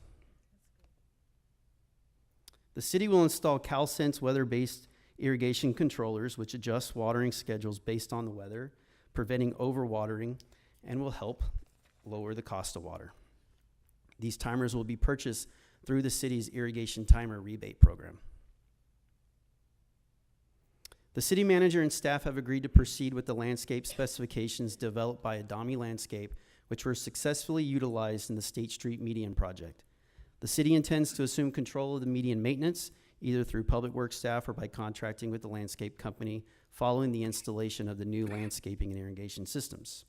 The city will install CalSense weather-based irrigation controllers, which adjust watering schedules based on the weather, preventing overwatering, and will help lower the cost of water. These timers will be purchased through the city's irrigation timer rebate program. The city manager and staff have agreed to proceed with the landscape specifications developed by Adami Landscape, which were successfully utilized in the State Street median project. The city intends to assume control of the median maintenance, either through public works staff or by contracting with the landscape company following the installation of the new landscaping and irrigation systems.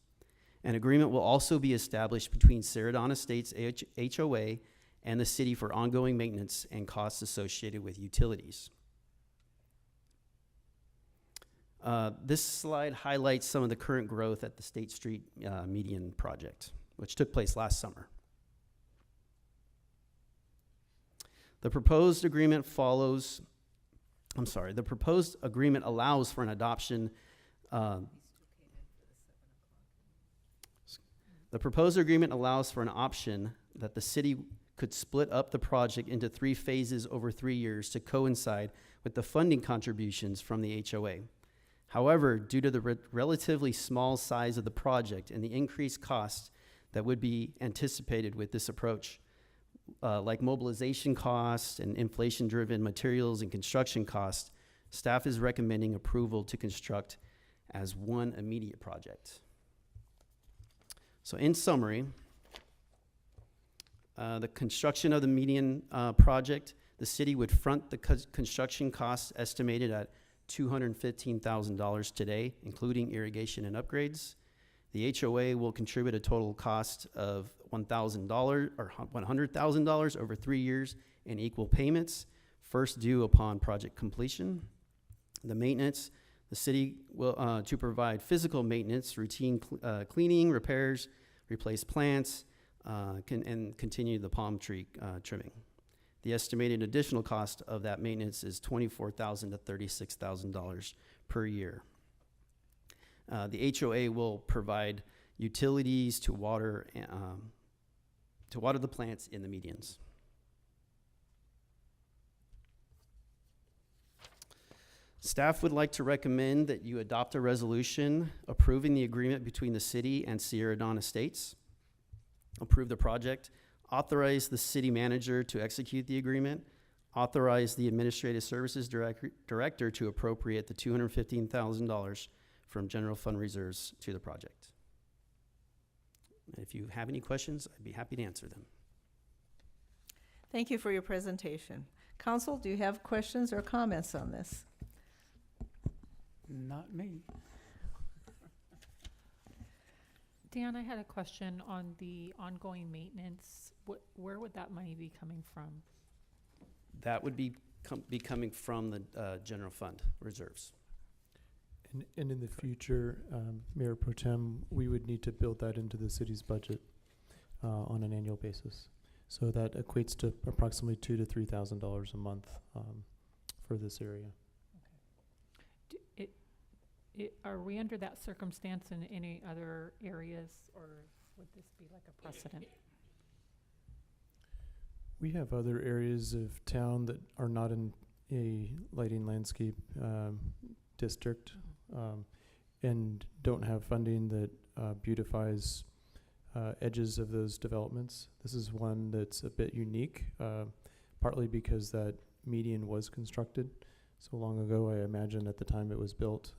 An agreement will also be established between Sierra Dawn Estates HOA and the city for ongoing maintenance and costs associated with utilities. This slide highlights some of the current growth at the State Street median project, which took place last summer. The proposed agreement allows for an adoption. The proposed agreement allows for an option that the city could split up the project into 3 phases over 3 years to coincide with the funding contributions from the HOA. However, due to the relatively small size of the project and the increased costs that would be anticipated with this approach, like mobilization costs and inflation-driven materials and construction costs, staff is recommending approval to construct as one immediate project. So in summary, the construction of the median project, the city would front the construction costs estimated at $215,000 today, including irrigation and upgrades. The HOA will contribute a total cost of $1,000 or $100,000 over 3 years in equal payments, first due upon project completion. The maintenance, the city will to provide physical maintenance, routine cleaning, repairs, replace plants, and continue the palm tree trimming. The estimated additional cost of that maintenance is $24,000 to $36,000 per year. The HOA will provide utilities to water the plants in the medians. Staff would like to recommend that you adopt a resolution approving the agreement between the city and Sierra Dawn Estates, approve the project, authorize the city manager to execute the agreement, authorize the administrative services director to appropriate the $215,000 from general fund reserves to the project. And if you have any questions, I'd be happy to answer them. Thank you for your presentation. Council, do you have questions or comments on this? Not me. Dan, I had a question on the ongoing maintenance. Where would that money be coming from? That would be coming from the general fund reserves. And in the future, Mayor Pro Tem, we would need to build that into the city's budget on an annual basis. So that equates to approximately $2,000 to $3,000 a month for this area. Are we under that circumstance in any other areas, or would this be like a precedent? We have other areas of town that are not in a lighting landscape district and don't have funding that beautifies edges of those developments. This is one that's a bit unique, partly because that median was constructed so long ago. I imagine at the time it was built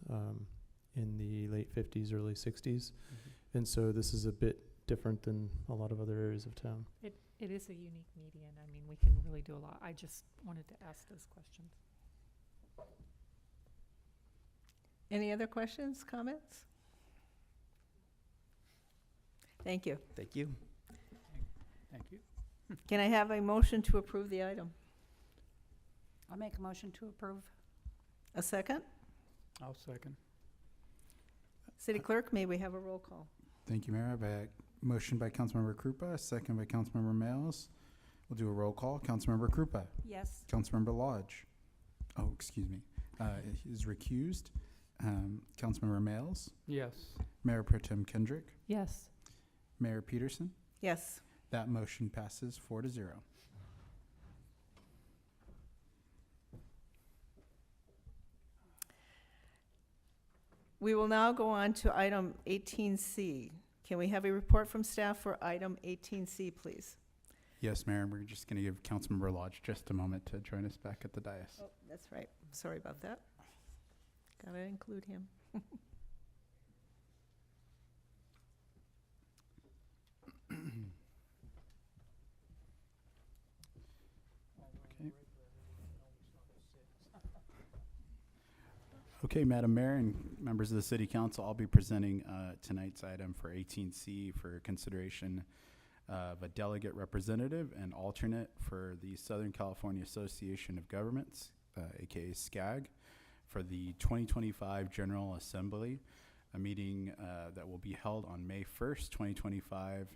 in the late 50s, early 60s. And so this is a bit different than a lot of other areas of town. It is a unique median. I mean, we can really do a lot. I just wanted to ask those questions. Any other questions, comments? Thank you. Thank you. Thank you. Can I have a motion to approve the item? I'll make a motion to approve. A second? I'll second. City Clerk, may we have a roll call? Thank you, Mayor. I have a motion by Councilmember Krupa, a second by Councilmember Mails. We'll do a roll call. Councilmember Krupa. Yes. Councilmember Lodge. Oh, excuse me. Is recused. Councilmember Mails. Yes. Mayor Pro Tem Kendrick. Yes. Mayor Peterson. Yes. That motion passes 4-0. We will now go on to item 18C. Can we have a report from staff for item 18C, please? Yes, Mayor. We're just going to give Councilmember Lodge just a moment to join us back at the dais. Oh, that's right. Sorry about that. Gotta include him. Okay, Madam Mayor and members of the City Council, I'll be presenting tonight's item for 18C for consideration of a delegate representative and alternate for the Southern California Association of Governments, aka SCAG, for the 2025 General Assembly, a meeting that will be held on May 1st, 2025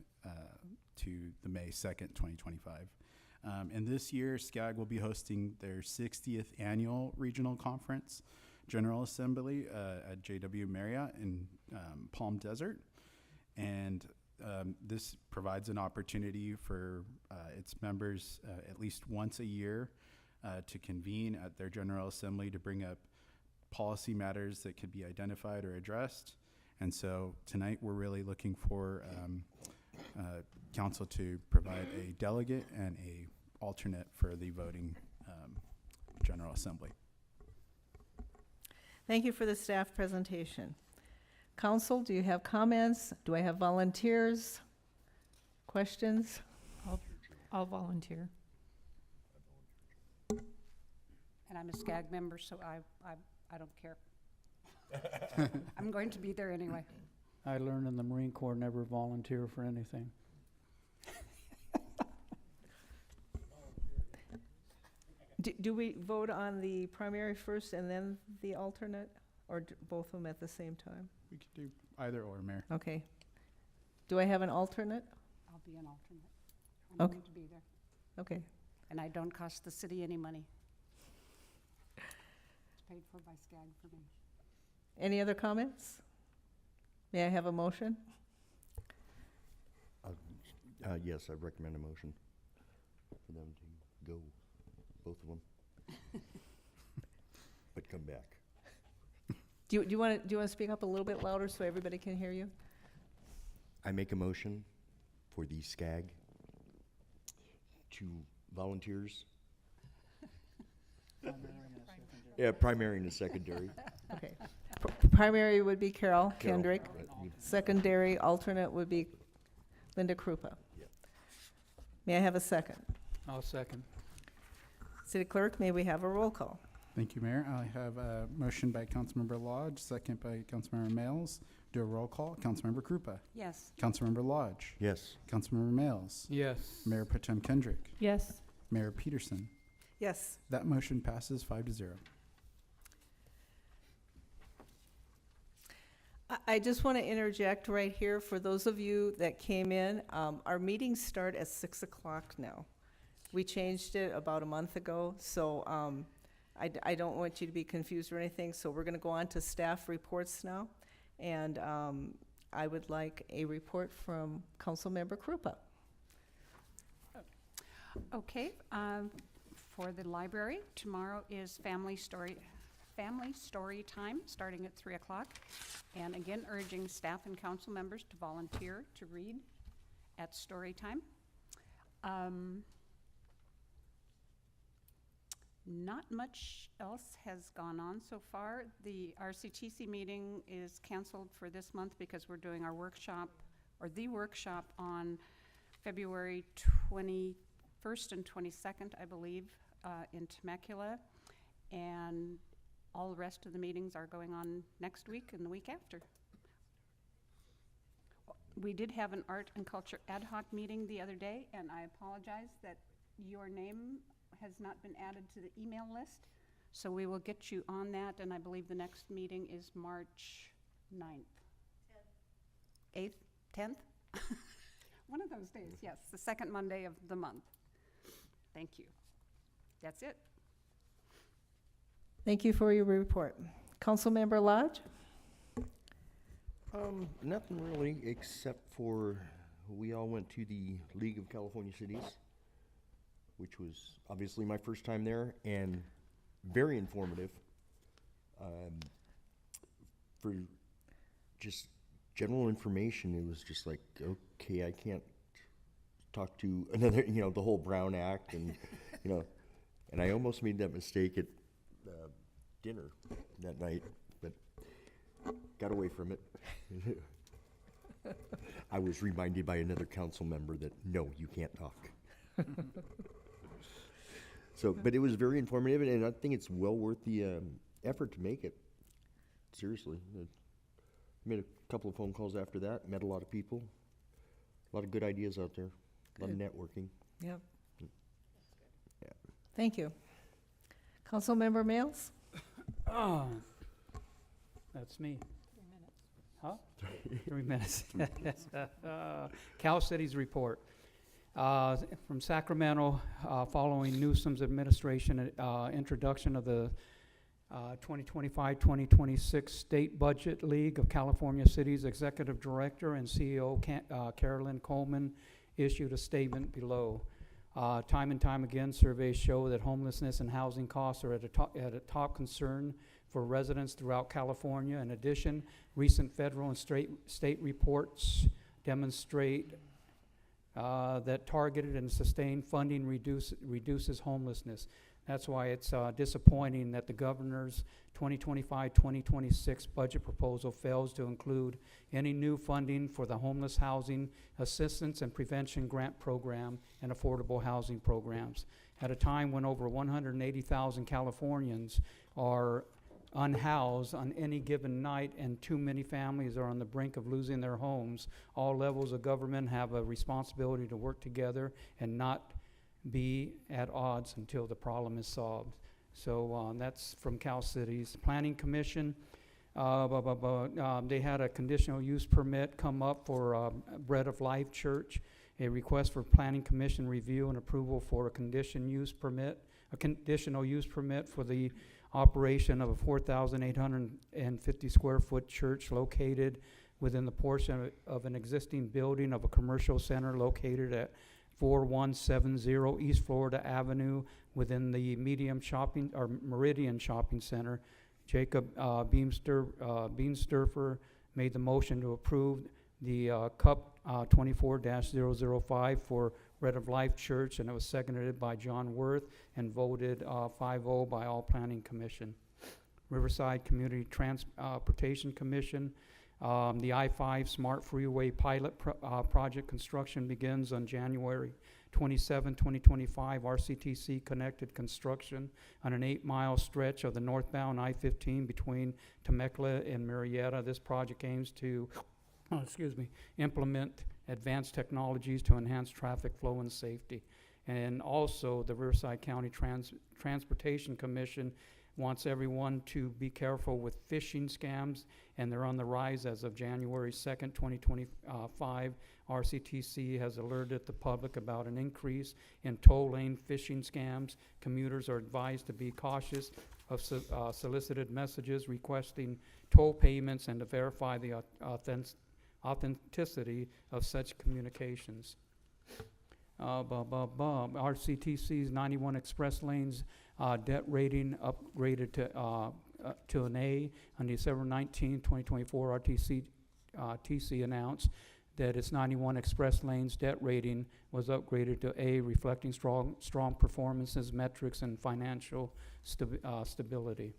to the May 2nd, 2025. And this year, SCAG will be hosting their 60th annual regional conference, General Assembly at JW Marriott in Palm Desert. And this provides an opportunity for its members at least once a year to convene at their General Assembly to bring up policy matters that could be identified or addressed. And so tonight we're really looking for council to provide a delegate and a alternate for the voting General Assembly. Thank you for the staff presentation. Council, do you have comments? Do I have volunteers? Questions? I'll volunteer. And I'm a SCAG member, so I don't care. I'm going to be there anyway. I learned in the Marine Corps never volunteer for anything. Do we vote on the primary first and then the alternate, or both of them at the same time? We could do either or, Mayor. Okay. Do I have an alternate? I'll be an alternate. I'm Okay. going to be there. Okay. And I don't cost the city any money. It's paid for by SCAG for me. Any other comments? May I have a motion? Yes, I recommend a motion for them to go, both of them. But come back. Do you want to speak up a little bit louder so everybody can hear you? I make a motion for the SCAG to volunteers. Yeah, primary and a secondary. Okay. Primary would be Carol Carol, Kendrick. right, you- Secondary alternate would be Linda Krupa. Yeah. May I have a second? I'll second. City Clerk, may we have a roll call? Thank you, Mayor. I have a motion by Councilmember Lodge, second by Councilmember Mails. Do a roll call. Councilmember Krupa. Yes. Councilmember Lodge. Yes. Councilmember Mails. Yes. Mayor Pro Tem Kendrick. Yes. Mayor Peterson. Yes. That motion passes 5-0. I just want to interject right here for those of you that came in. Our meetings start at 6 o'clock now. We changed it about a month ago, so I don't want you to be confused or anything. So we're going to go on to staff reports now. And I would like a report from Councilmember Krupa. Okay, for the library, tomorrow is family story time, starting at 3 o'clock. And again, urging staff and council members to volunteer to read at story time. Not much else has gone on so far. The RCTC meeting is canceled for this month because we're doing our workshop, or the workshop, on February 21st and 22nd, I believe, in Temecula. And all the rest of the meetings are going on next week and the week after. We did have an art and culture ad hoc meeting the other day, and I apologize that your name has not been added to the email list. So we will get you on that, and I believe the next meeting is March 9th. 8th? 10th? One of those days, yes, the second Monday of the month. Thank you. That's it. Thank you for your report. Councilmember Lodge? Nothing really, except for we all went to the League of California Cities, which was obviously my first time there and very informative. For just general information, it was just like, okay, I can't talk to another, the whole Brown Act and, and I almost made that mistake at dinner that night, but got away from it. I was reminded by another council member that, no, you can't talk. So, but it was very informative, and I think it's well worth the effort to make it. Seriously. I made a couple of phone calls after that, met a lot of people, a lot of good ideas out there, a lot of networking. Yep. Yeah. Thank you. Councilmember Mails? Oh, that's me. 3 minutes. Huh? 3 minutes. Cal Cities report. From Sacramento, following Newsom's administration introduction of the 2025-2026 State Budget, League of California Cities Executive Director and CEO Carolyn Coleman issued a statement below. Time and time again, surveys show that homelessness and housing costs are at a top concern for residents throughout California. In addition, recent federal and state reports demonstrate that targeted and sustained funding reduces homelessness. That's why it's disappointing that the governor's 2025-2026 budget proposal fails to include any new funding for the Homeless Housing Assistance and Prevention Grant Program and affordable housing programs. At a time when over 180,000 Californians are unhoused on any given night and too many families are on the brink of losing their homes, all levels of government have a responsibility to work together and not be at odds until the problem is solved. So that's from Cal Cities. Planning Commission, they had a conditional use permit come up for Bread of Life Church, a request for Planning Commission review and approval for a conditional use permit for the operation of a 4,850 square foot church located within the portion of an existing building of a commercial center located at 4170 East Florida Avenue within the Meridian Shopping Center. Jacob Beansturfer made the motion to approve the CUP 24-005 for Bread of Life Church, and it was seconded by John Worth and voted 5-0 by all Planning Commission. Riverside Community Transportation Commission, the I-5 Smart Freeway Pilot Project construction begins on January 27, 2025. RCTC connected construction on an 8-mile stretch of the northbound I-15 between Temecula and Murrieta. This project aims to, implement advanced technologies to enhance traffic flow and safety. And also, the Riverside County Transportation Commission wants everyone to be careful with phishing scams, and they're on the rise as of January 2nd, 2025. RCTC has alerted the public about an increase in toll lane phishing scams. Commuters are advised to be cautious of solicited messages requesting toll payments and to verify the authenticity of such communications. RCTC's 91 express lanes debt rating upgraded to an A. On December 19, 2024, TC announced that its 91 express lanes debt rating was upgraded to A, reflecting strong performances, metrics, and financial stability.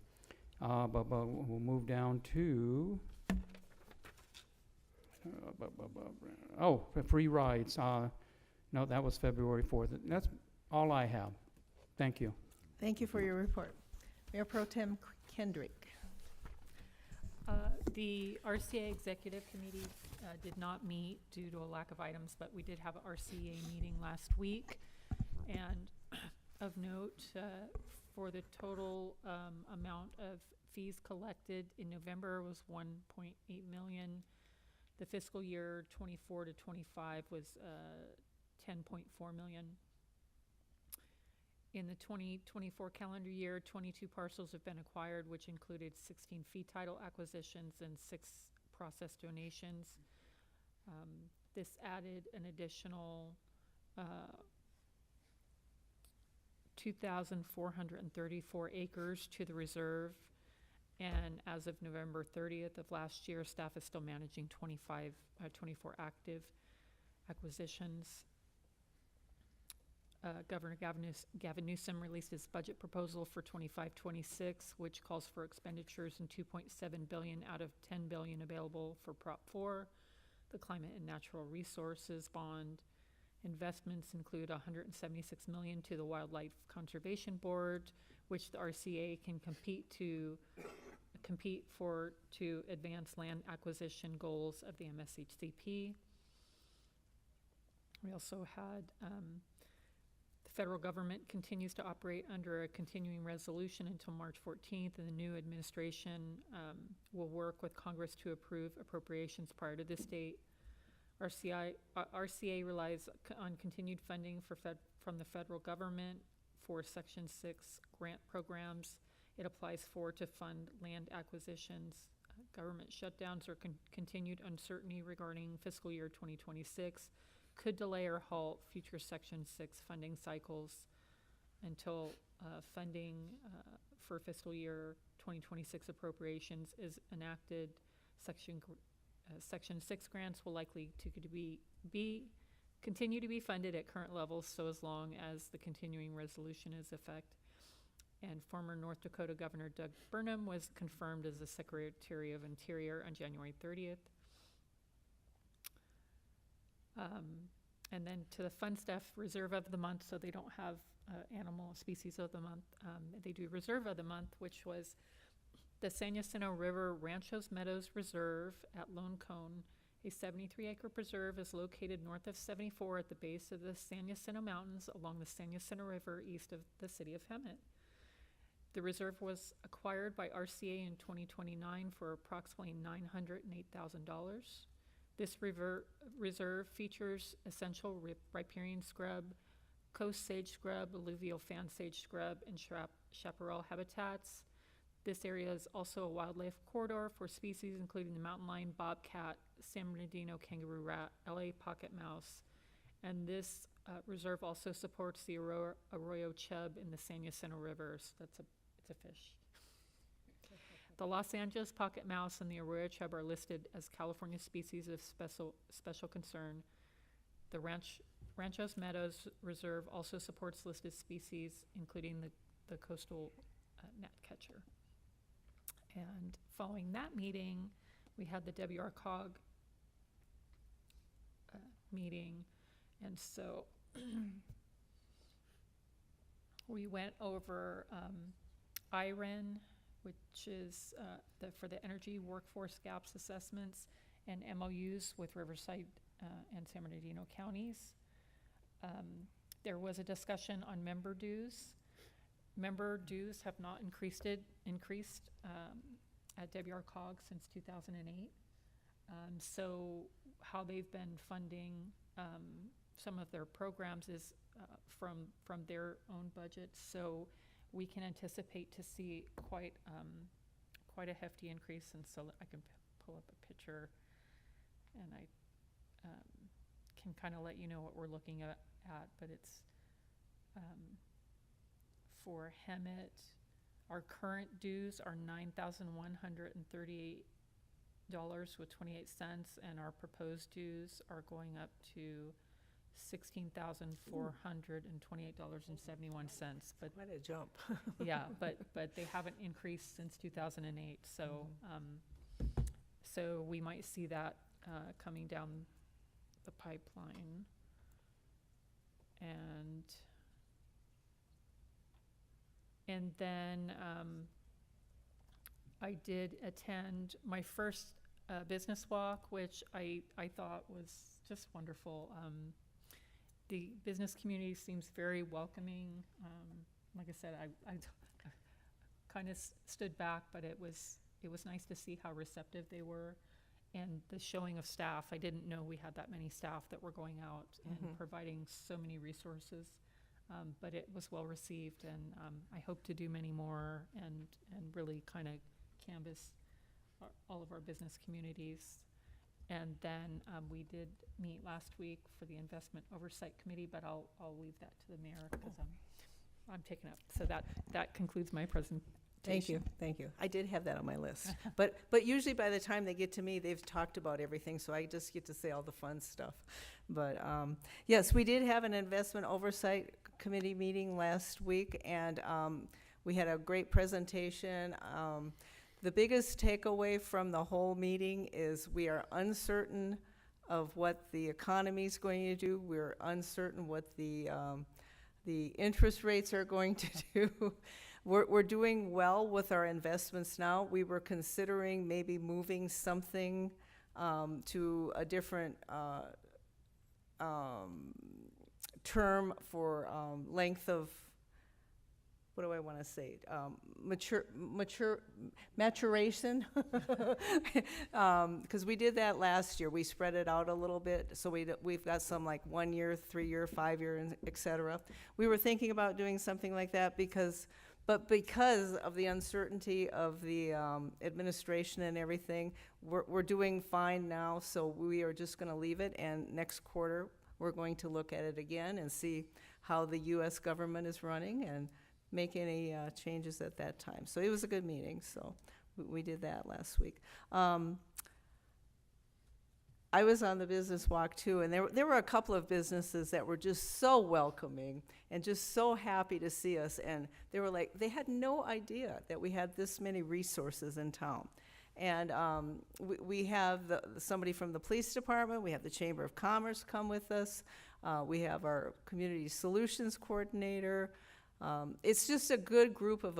We'll move down to free rides. No, that was February 4th. That's all I have. Thank you. Thank you for your report. Mayor Pro Tem Kendrick. The RCA Executive Committee did not meet due to a lack of items, but we did have an RCA meeting last week. And of note, for the total amount of fees collected in November was 1.8 million. The fiscal year 24 to 25 was 10.4 million. In the 2024 calendar year, 22 parcels have been acquired, which included 16 fee title acquisitions and 6 process donations. This added an additional 2,434 acres to the reserve. And as of November 30th of last year, staff is still managing 24 active acquisitions. Governor Gavin Newsom released his budget proposal for 25-26, which calls for expenditures in $2.7 billion out of $10 billion available for Prop 4. The Climate and Natural Resources Bond investments include $176 million to the Wildlife Conservation Board, which the RCA can compete for to advance land acquisition goals of the MSHCP. We also had the federal government continues to operate under a continuing resolution until March 14th, and the new administration will work with Congress to approve appropriations prior to this date. RCA relies on continued funding from the federal government for Section 6 grant programs. It applies for to fund land acquisitions. Government shutdowns or continued uncertainty regarding fiscal year 2026 could delay or halt future Section 6 funding cycles until funding for fiscal year 2026 appropriations is enacted. Section 6 grants will likely continue to be funded at current levels, so as long as the continuing resolution is in effect. And former North Dakota Governor Doug Burnham was confirmed as the Secretary of Interior on January 30th. And then to the fun stuff, Reserve of the Month, so they don't have Animal Species of the Month. They do Reserve of the Month, which was the San Jacinto River Ranchos Meadows Reserve at Lone Cone. A 73-acre preserve is located north of 74 at the base of the San Jacinto Mountains along the San Jacinto River east of the city of Hemet. The reserve was acquired by RCA in 2029 for approximately $908,000. This reserve features essential riparian scrub, coast sage scrub, alluvial fan sage scrub, and chaparral habitats. This area is also a wildlife corridor for species including the mountain lion, bobcat, San Bernardino kangaroo rat, LA pocket mouse, and this reserve also supports the arroyo chub in the San Jacinto River. So it's a fish. The Los Angeles pocket mouse and the Arroyo chub are listed as California species of special concern. The Ranchos Meadows Reserve also supports listed species, including the coastal gnatcatcher. And following that meeting, we had the WRCOG meeting, and so we went over IREN, which is for the energy workforce gaps assessments, and MOUs with Riverside and San Bernardino counties. There was a discussion on member dues. Member dues have not increased at WRCOG since 2008. So how they've been funding some of their programs is from their own budgets. So we can anticipate to see quite a hefty increase. And so I can pull up a picture, and I can kind of let you know what we're looking at. But it's for Hemet, our current dues are $9,138.28, and our proposed dues are going up to $16,428.71. But What a jump. yeah, but they haven't increased since 2008. So so we might see that coming down the pipeline. And then I did attend my first business walk, which I thought was just wonderful. The business community seems very welcoming. Like I said, I kind of stood back, but it was nice to see how receptive they were, and the showing of staff. I didn't know we had that many staff that were going out and providing so many resources. But it was well received, and I hope to do many more and really kind of canvass all of our business communities. And then we did meet last week for the Investment Oversight Committee, but I'll leave that to the mayor because I'm taking up. So that concludes my presentation. Thank you. I did have that on my list. But usually by the time they get to me, they've talked about everything, so I just get to say all the fun stuff. But yes, we did have an Investment Oversight Committee meeting last week, and we had a great presentation. The biggest takeaway from the whole meeting is we are uncertain of what the economy is going to do. We're uncertain what the interest rates are going to do. We're doing well with our investments now. We were considering maybe moving something to a different term for length of, what do I want to say? Maturation. Because we did that last year. We spread it out a little bit. So we've got some like 1 year, 3 year, 5 year, and et cetera. We were thinking about doing something like that because of the uncertainty of the administration and everything, we're doing fine now. So we are just going to leave it. And next quarter, we're going to look at it again and see how the U.S. government is running and make any changes at that time. So it was a good meeting, so we did that last week. I was on the business walk too, and there were a couple of businesses that were just so welcoming and just so happy to see us, and they were like, they had no idea that we had this many resources in town. And we have somebody from the police department, we have the Chamber of Commerce come with us, we have our community solutions coordinator. It's just a good group of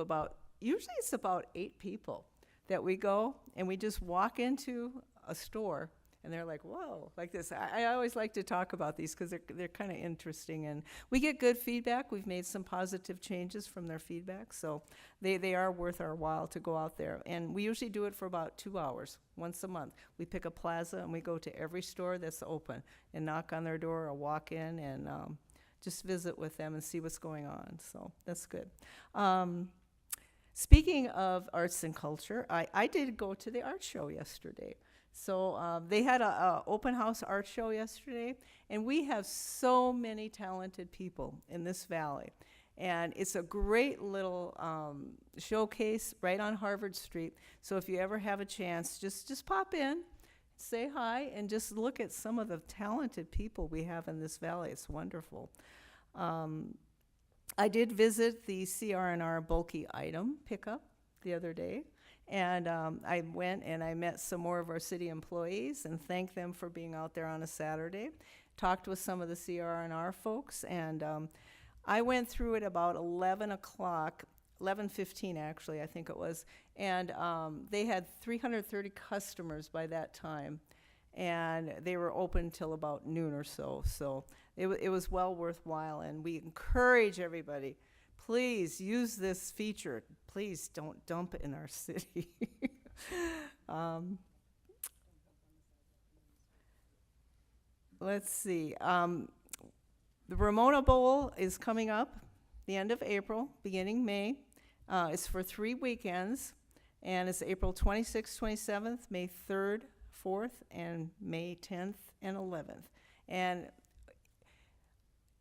usually it's about 8 people that we go and we just walk into a store and they're like, whoa, like this. I always like to talk about these because they're kind of interesting, and we get good feedback. We've made some positive changes from their feedback, so they are worth our while to go out there. And we usually do it for about 2 hours, once a month. We pick a plaza and we go to every store that's open and knock on their door or walk in and just visit with them and see what's going on. So that's good. Speaking of arts and culture, I did go to the art show yesterday. So they had a open house art show yesterday, and we have so many talented people in this valley. And it's a great little showcase right on Harvard Street. So if you ever have a chance, just pop in, say hi, and just look at some of the talented people we have in this valley. It's wonderful. I did visit the CR&R bulky item pickup the other day. And I went and I met some more of our city employees and thanked them for being out there on a Saturday. Talked with some of the CR&R folks, and I went through it about 11 o'clock, 11:15 actually, I think it was, and they had 330 customers by that time, and they were open till about noon or so. So it was well worthwhile, and we encourage everybody, please use this feature. Please don't dump it in our city. Let's see. The Ramona Bowl is coming up the end of April, beginning May. It's for 3 weekends, and it's April 26th, 27th, May 3rd, 4th, and May 10th and 11th. And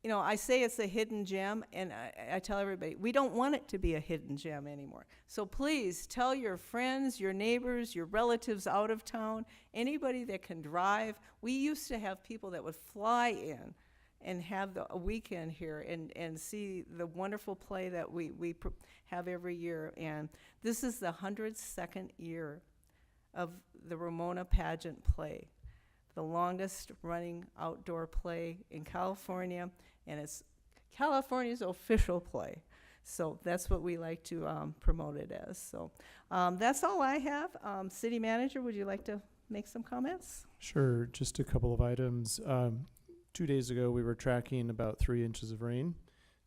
you know, I say it's a hidden gem, and I tell everybody, we don't want it to be a hidden gem anymore. So please tell your friends, your neighbors, your relatives out of town, anybody that can drive. We used to have people that would fly in and have a weekend here and see the wonderful play that we have every year. And this is the 102nd year of the Ramona Pageant Play, the longest running outdoor play in California, and it's California's official play. So that's what we like to promote it as. So that's all I have. City Manager, would you like to make some comments? Sure, just a couple of items. 2 days ago, we were tracking about 3 inches of rain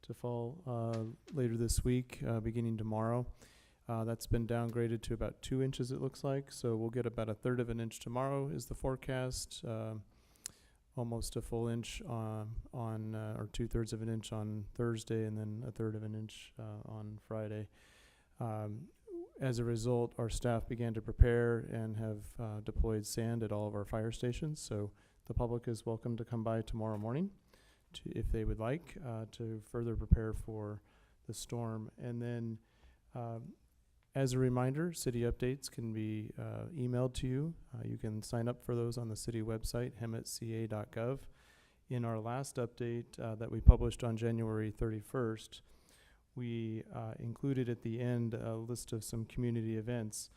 to fall later this week, beginning tomorrow. That's been downgraded to about 2 inches, it looks like. So we'll get about 1/3 of an inch tomorrow is the forecast. Almost a full inch or 2/3 of an inch on Thursday, and then 1/3 of an inch on Friday. As a result, our staff began to prepare and have deployed sand at all of our fire stations. So the public is welcome to come by tomorrow morning if they would like to further prepare for the storm. And then as a reminder, city updates can be emailed to you. You can sign up for those on the city website, hemetca.gov. In our last update that we published on January 31st, we included at the end a list of some community events.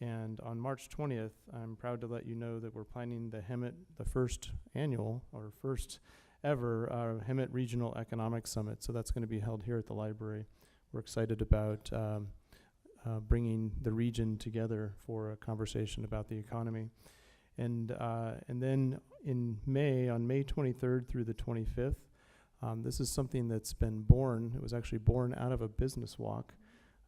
And on March 20th, I'm proud to let you know that we're planning the first annual or first ever Hemet Regional Economic Summit. So that's going to be held here at the library. We're excited about bringing the region together for a conversation about the economy. And then in May, on May 23rd through the 25th, this is something that's been born. It was actually born out of a business walk.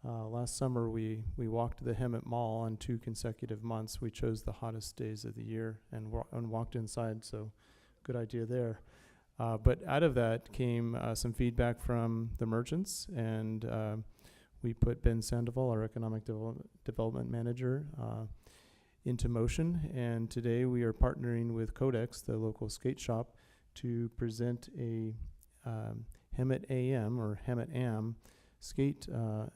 Last summer, we walked the Hemet Mall on 2 consecutive months. We chose the hottest days of the year and walked inside, so good idea there. But out of that came some feedback from the merchants, and we put Ben Sandoval, our economic development manager, into motion. And today we are partnering with Codex, the local skate shop, to present a Hemet AM or Hemet AM skate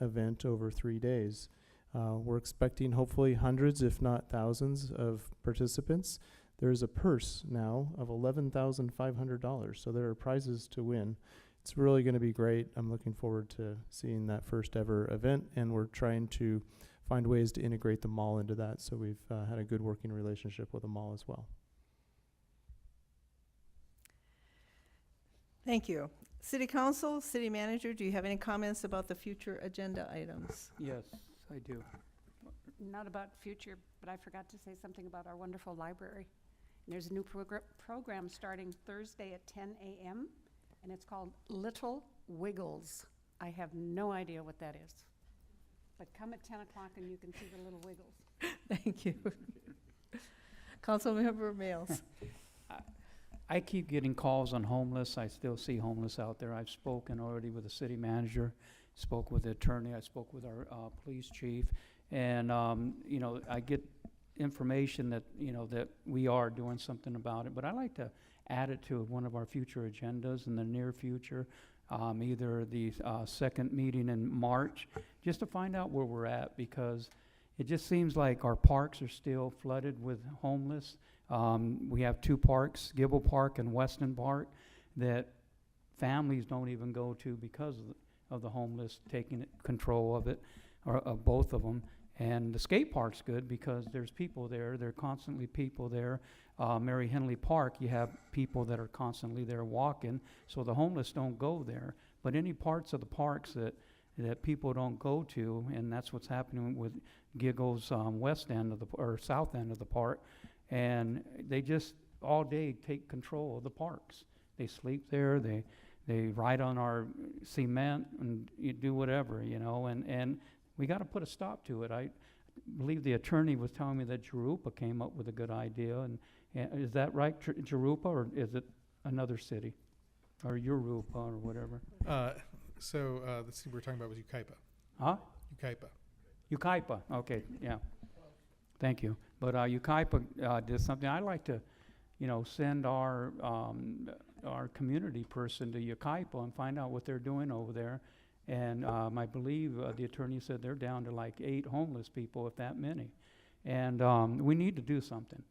event over 3 days. We're expecting hopefully hundreds, if not thousands, of participants. There's a purse now of $11,500, so there are prizes to win. It's really going to be great. I'm looking forward to seeing that first ever event, and we're trying to find ways to integrate the mall into that. So we've had a good working relationship with the mall as well. Thank you. City Council, City Manager, do you have any comments about the future agenda items? Yes, I do. Not about future, but I forgot to say something about our wonderful library. And there's a new program starting Thursday at 10 a.m., and it's called Little Wiggles. I have no idea what that is. But come at 10 o'clock and you can see the little wiggles. Thank you. Councilmember Mails. I keep getting calls on homeless. I still see homeless out there. I've spoken already with the city manager, spoke with the attorney, I spoke with our police chief, and you know, I get information that, you know, that we are doing something about it, but I like to add it to one of our future agendas in the near future. either the second meeting in March, just to find out where we're at, because it just seems like our parks are still flooded with homeless. We have two parks, Gibble Park and Weston Park, that families don't even go to because of the homeless taking control of it, or of both of them. And the skate park's good because there's people there. There are constantly people there. Mary Henley Park, you have people that are constantly there walking, so the homeless don't go there. But any parts of the parks that people don't go to, and that's what's happening with Giggles west end of the or south end of the park, and they just all day take control of the parks. They sleep there. They ride on our cement and you do whatever, you know, and we got to put a stop to it. I believe the attorney was telling me that Jurupa came up with a good idea, and is that right, Jurupa, or is it another city, or Urupa, or whatever? The city we're talking about was Ukaipa. Huh? Ukaipa. Ukaipa, okay, yeah. Thank you. But Ukaipa did something. I'd like to, you know, send our community person to Ukaipa and find out what they're doing over there. And I believe the attorney said they're down to like 8 homeless people, if that many. And we need to do something.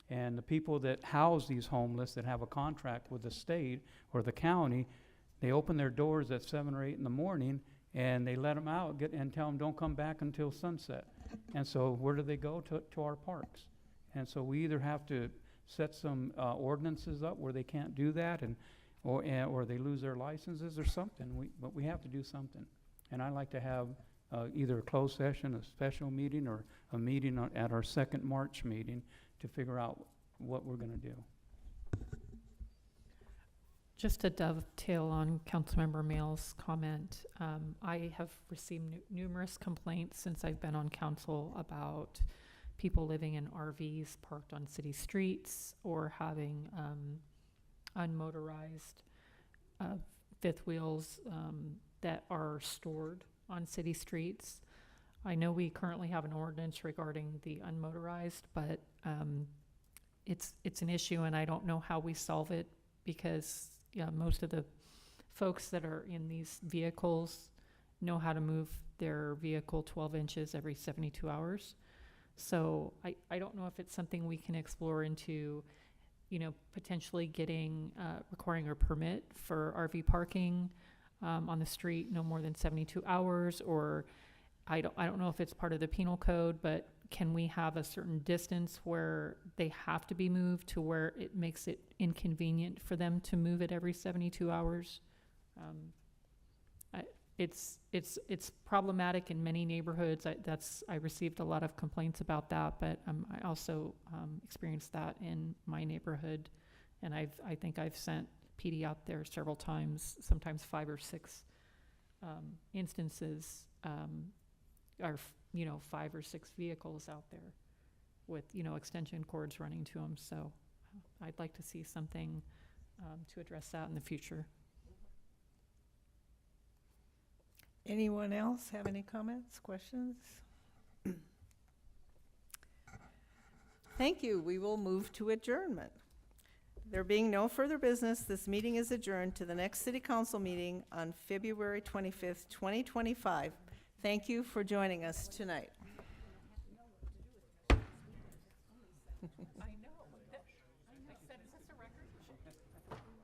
And the people that house these homeless that have a contract with the state or the county, they open their doors at 7 or 8 in the morning, and they let them out and tell them don't come back until sunset. And so where do they go? To our parks. And so we either have to set some ordinances up where they can't do that, or they lose their licenses or something. But we have to do something. And I'd like to have either a closed session, a special meeting, or a meeting at our second March meeting to figure out what we're going to do. Just to dovetail on Councilmember Mail's comment, I have received numerous complaints since I've been on council about people living in RVs parked on city streets or having unmotorized fifth wheels that are stored on city streets. I know we currently have an ordinance regarding the unmotorized, but it's an issue, and I don't know how we solve it, because most of the folks that are in these vehicles know how to move their vehicle 12 inches every 72 hours. So I don't know if it's something we can explore into, you know, potentially getting, requiring a permit for RV parking on the street no more than 72 hours, or I don't know if it's part of the penal code, but can we have a certain distance where they have to be moved to where it makes it inconvenient for them to move it every 72 hours? It's problematic in many neighborhoods. I received a lot of complaints about that, but I also experienced that in my neighborhood, and I think I've sent PD out there several times, sometimes 5 or 6 instances. Are 5 or 6 vehicles out there with extension cords running to them. So I'd like to see something to address that in the future. Anyone else have any comments, questions? Thank you. We will move to adjournment. There being no further business, this meeting is adjourned to the next City Council meeting on February 25th, 2025. Thank you for joining us tonight.